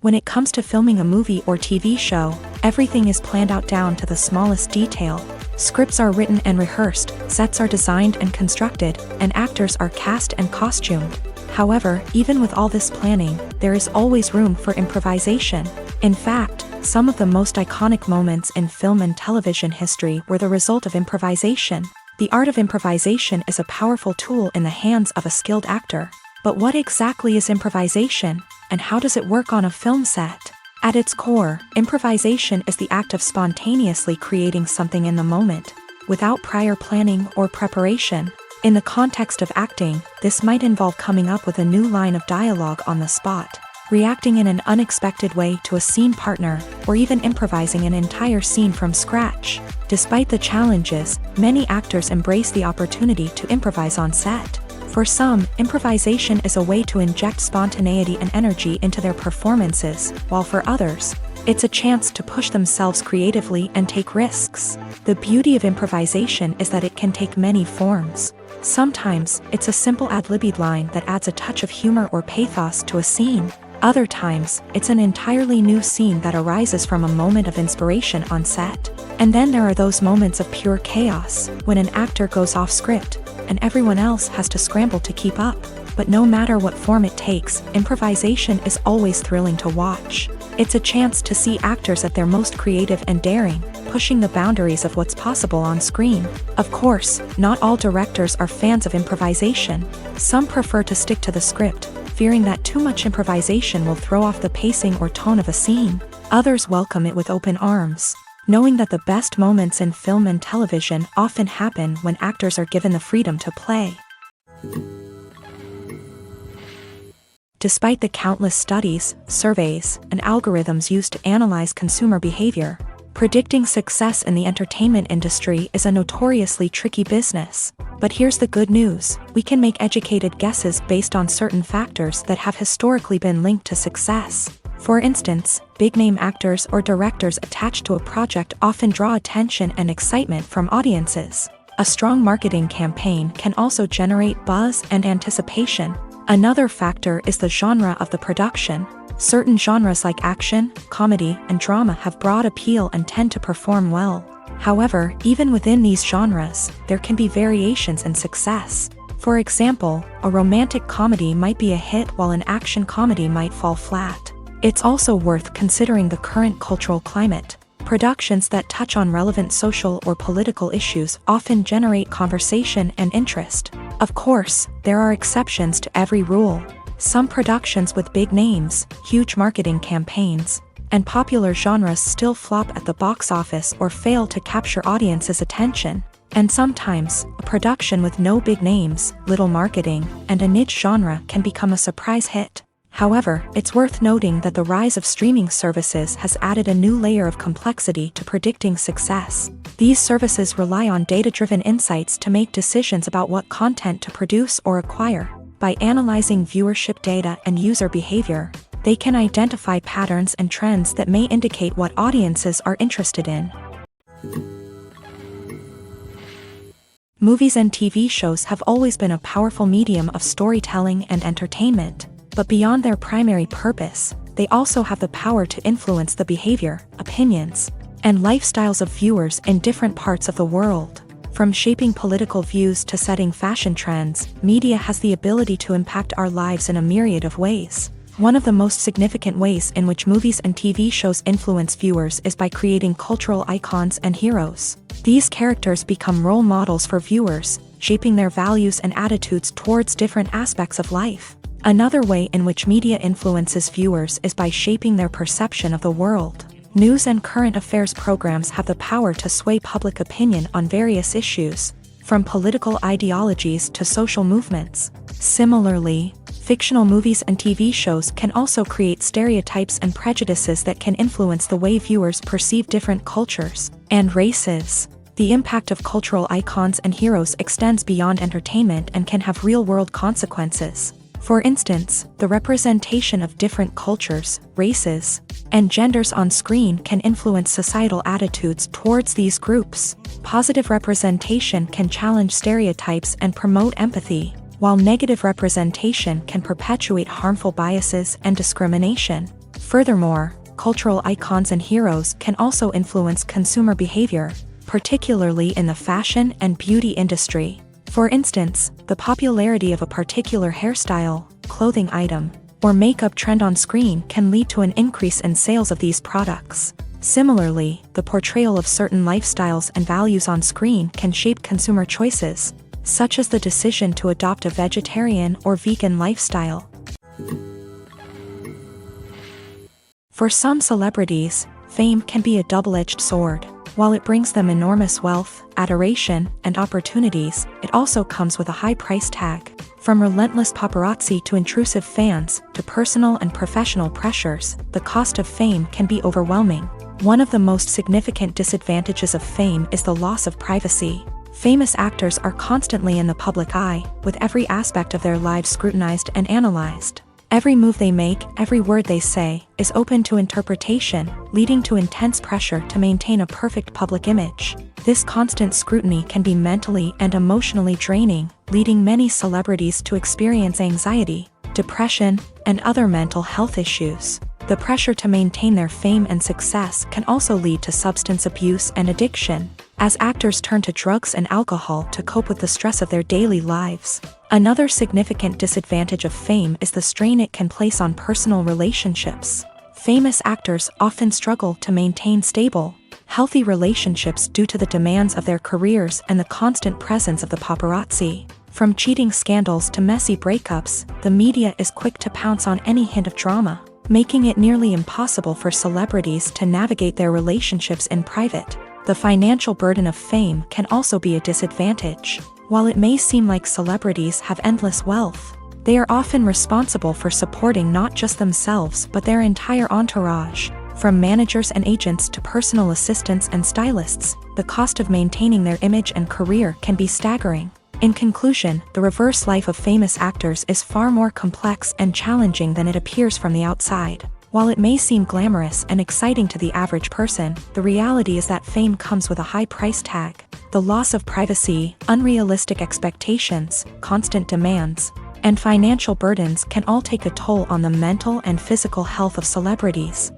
When it comes to filming a movie or TV show, everything is planned out down to the smallest detail. Scripts are written and rehearsed, sets are designed and constructed, and actors are cast and costumed. However, even with all this planning, there is always room for improvisation. In fact, some of the most iconic moments in film and television history were the result of improvisation. The art of improvisation is a powerful tool in the hands of a skilled actor. But what exactly is improvisation, and how does it work on a film set? At its core, improvisation is the act of spontaneously creating something in the moment, without prior planning or preparation. In the context of acting, this might involve coming up with a new line of dialogue on the spot, reacting in an unexpected way to a scene partner, or even improvising an entire scene from scratch. Despite the challenges, many actors embrace the opportunity to improvise on set. For some, improvisation is a way to inject spontaneity and energy into their performances, while for others, it's a chance to push themselves creatively and take risks. The beauty of improvisation is that it can take many forms. Sometimes, it's a simple ad-libbed line that adds a touch of humor or pathos to a scene. Other times, it's an entirely new scene that arises from a moment of inspiration on set. And then there are those moments of pure chaos, when an actor goes off script, and everyone else has to scramble to keep up. But no matter what form it takes, improvisation is always thrilling to watch. It's a chance to see actors at their most creative and daring, pushing the boundaries of what's possible on screen. Of course, not all directors are fans of improvisation. Some prefer to stick to the script, fearing that too much improvisation will throw off the pacing or tone of a scene. Others welcome it with open arms, knowing that the best moments in film and television often happen when actors are given the freedom to play. Despite the countless studies, surveys, and algorithms used to analyze consumer behavior, predicting success in the entertainment industry is a notoriously tricky business. But here's the good news: we can make educated guesses based on certain factors that have historically been linked to success. For instance, big-name actors or directors attached to a project often draw attention and excitement from audiences. A strong marketing campaign can also generate buzz and anticipation. Another factor is the genre of the production. Certain genres like action, comedy, and drama have broad appeal and tend to perform well. However, even within these genres, there can be variations in success. For example, a romantic comedy might be a hit while an action comedy might fall flat. It's also worth considering the current cultural climate. Productions that touch on relevant social or political issues often generate conversation and interest. Of course, there are exceptions to every rule. Some productions with big names, huge marketing campaigns, and popular genres still flop at the box office or fail to capture audiences' attention. And sometimes, a production with no big names, little marketing, and a niche genre can become a surprise hit. However, it's worth noting that the rise of streaming services has added a new layer of complexity to predicting success. These services rely on data-driven insights to make decisions about what content to produce or acquire. By analyzing viewership data and user behavior, they can identify patterns and trends that may indicate what audiences are interested in. Movies and TV shows have always been a powerful medium of storytelling and entertainment. But beyond their primary purpose, they also have the power to influence the behavior, opinions, and lifestyles of viewers in different parts of the world. From shaping political views to setting fashion trends, media has the ability to impact our lives in a myriad of ways. One of the most significant ways in which movies and TV shows influence viewers is by creating cultural icons and heroes. These characters become role models for viewers, shaping their values and attitudes towards different aspects of life. Another way in which media influences viewers is by shaping their perception of the world. News and current affairs programs have the power to sway public opinion on various issues, from political ideologies to social movements. Similarly, fictional movies and TV shows can also create stereotypes and prejudices that can influence the way viewers perceive different cultures and races. The impact of cultural icons and heroes extends beyond entertainment and can have real-world consequences. For instance, the representation of different cultures, races, and genders on screen can influence societal attitudes towards these groups. Positive representation can challenge stereotypes and promote empathy, while negative representation can perpetuate harmful biases and discrimination. Furthermore, cultural icons and heroes can also influence consumer behavior, particularly in the fashion and beauty industry. For instance, the popularity of a particular hairstyle, clothing item, or makeup trend on screen can lead to an increase in sales of these products. Similarly, the portrayal of certain lifestyles and values on screen can shape consumer choices, such as the decision to adopt a vegetarian or vegan lifestyle. For some celebrities, fame can be a double-edged sword. While it brings them enormous wealth, adoration, and opportunities, it also comes with a high price tag. From relentless paparazzi to intrusive fans, to personal and professional pressures, the cost of fame can be overwhelming. One of the most significant disadvantages of fame is the loss of privacy. Famous actors are constantly in the public eye, with every aspect of their lives scrutinized and analyzed. Every move they make, every word they say, is open to interpretation, leading to intense pressure to maintain a perfect public image. This constant scrutiny can be mentally and emotionally draining, leading many celebrities to experience anxiety, depression, and other mental health issues. The pressure to maintain their fame and success can also lead to substance abuse and addiction, as actors turn to drugs and alcohol to cope with the stress of their daily lives. Another significant disadvantage of fame is the strain it can place on personal relationships. Famous actors often struggle to maintain stable, healthy relationships due to the demands of their careers and the constant presence of the paparazzi. From cheating scandals to messy breakups, the media is quick to pounce on any hint of drama, making it nearly impossible for celebrities to navigate their relationships in private. The financial burden of fame can also be a disadvantage. While it may seem like celebrities have endless wealth, They are often responsible for supporting not just themselves but their entire entourage. From managers and agents to personal assistants and stylists, the cost of maintaining their image and career can be staggering. In conclusion, the reverse life of famous actors is far more complex and challenging than it appears from the outside. While it may seem glamorous and exciting to the average person, the reality is that fame comes with a high price tag. The loss of privacy, unrealistic expectations, constant demands, and financial burdens can all take a toll on the mental and physical health of celebrities.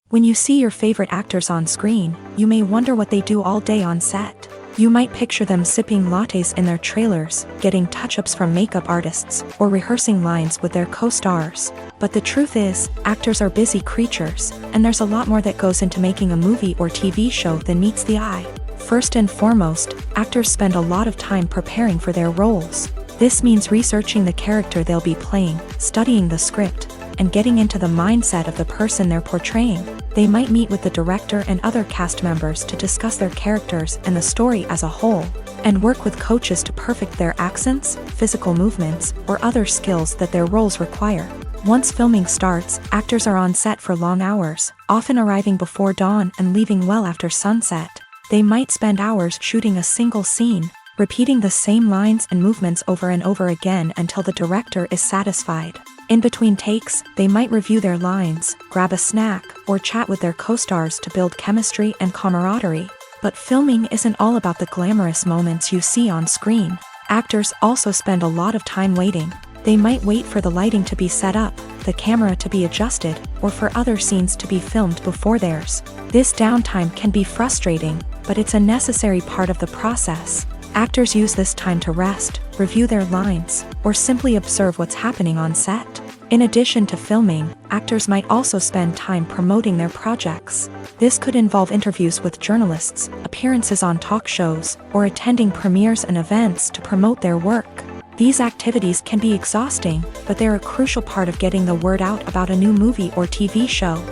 When you see your favorite actors on screen, you may wonder what they do all day on set. You might picture them sipping lattes in their trailers, getting touch-ups from makeup artists, or rehearsing lines with their co-stars. But the truth is, actors are busy creatures, and there's a lot more that goes into making a movie or TV show than meets the eye. First and foremost, actors spend a lot of time preparing for their roles. This means researching the character they'll be playing, studying the script, and getting into the mindset of the person they're portraying. They might meet with the director and other cast members to discuss their characters and the story as a whole, and work with coaches to perfect their accents, physical movements, or other skills that their roles require. Once filming starts, actors are on set for long hours, often arriving before dawn and leaving well after sunset. They might spend hours shooting a single scene, repeating the same lines and movements over and over again until the director is satisfied. In between takes, they might review their lines, grab a snack, or chat with their co-stars to build chemistry and camaraderie. But filming isn't all about the glamorous moments you see on screen. Actors also spend a lot of time waiting. They might wait for the lighting to be set up, the camera to be adjusted, or for other scenes to be filmed before theirs. This downtime can be frustrating, but it's a necessary part of the process. Actors use this time to rest, review their lines, or simply observe what's happening on set. In addition to filming, actors might also spend time promoting their projects. This could involve interviews with journalists, appearances on talk shows, or attending premieres and events to promote their work. These activities can be exhausting, but they're a crucial part of getting the word out about a new movie or TV show.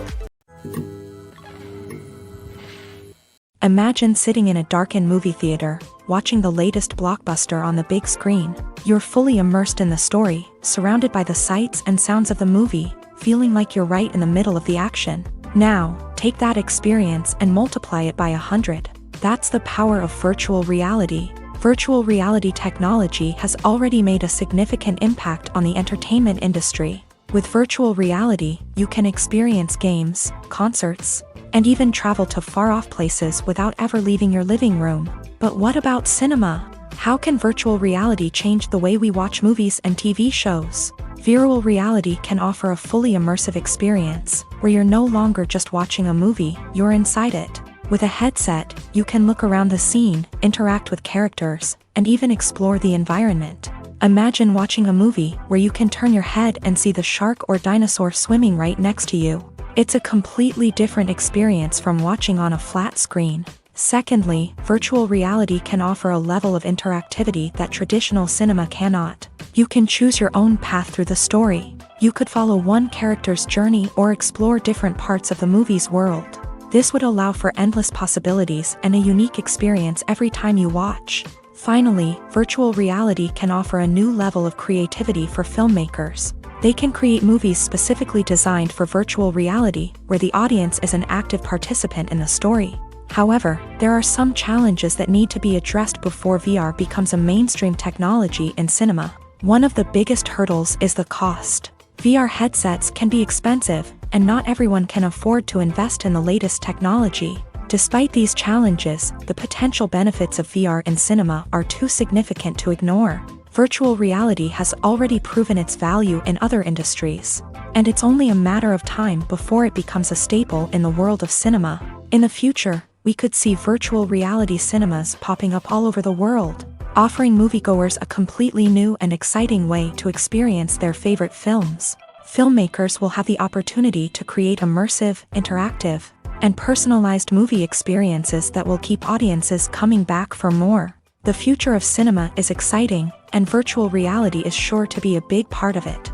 Imagine sitting in a darkened movie theater, watching the latest blockbuster on the big screen. You're fully immersed in the story, surrounded by the sights and sounds of the movie, feeling like you're right in the middle of the action. Now, take that experience and multiply it by 100. That's the power of virtual reality. Virtual reality technology has already made a significant impact on the entertainment industry. With virtual reality, you can experience games, concerts, and even travel to far-off places without ever leaving your living room. But what about cinema? How can virtual reality change the way we watch movies and TV shows? Virtual reality can offer a fully immersive experience, where you're no longer just watching a movie, you're inside it. With a headset, you can look around the scene, interact with characters, and even explore the environment. Imagine watching a movie where you can turn your head and see the shark or dinosaur swimming right next to you. It's a completely different experience from watching on a flat screen. Secondly, virtual reality can offer a level of interactivity that traditional cinema cannot. You can choose your own path through the story. You could follow one character's journey or explore different parts of the movie's world. This would allow for endless possibilities and a unique experience every time you watch. Finally, virtual reality can offer a new level of creativity for filmmakers. They can create movies specifically designed for virtual reality, where the audience is an active participant in the story. However, there are some challenges that need to be addressed before VR becomes a mainstream technology in cinema. One of the biggest hurdles is the cost. VR headsets can be expensive, and not everyone can afford to invest in the latest technology. Despite these challenges, the potential benefits of VR in cinema are too significant to ignore. Virtual reality has already proven its value in other industries, and it's only a matter of time before it becomes a staple in the world of cinema. In the future, we could see virtual reality cinemas popping up all over the world, offering moviegoers a completely new and exciting way to experience their favorite films. Filmmakers will have the opportunity to create immersive, interactive, and personalized movie experiences that will keep audiences coming back for more. The future of cinema is exciting, and virtual reality is sure to be a big part of it.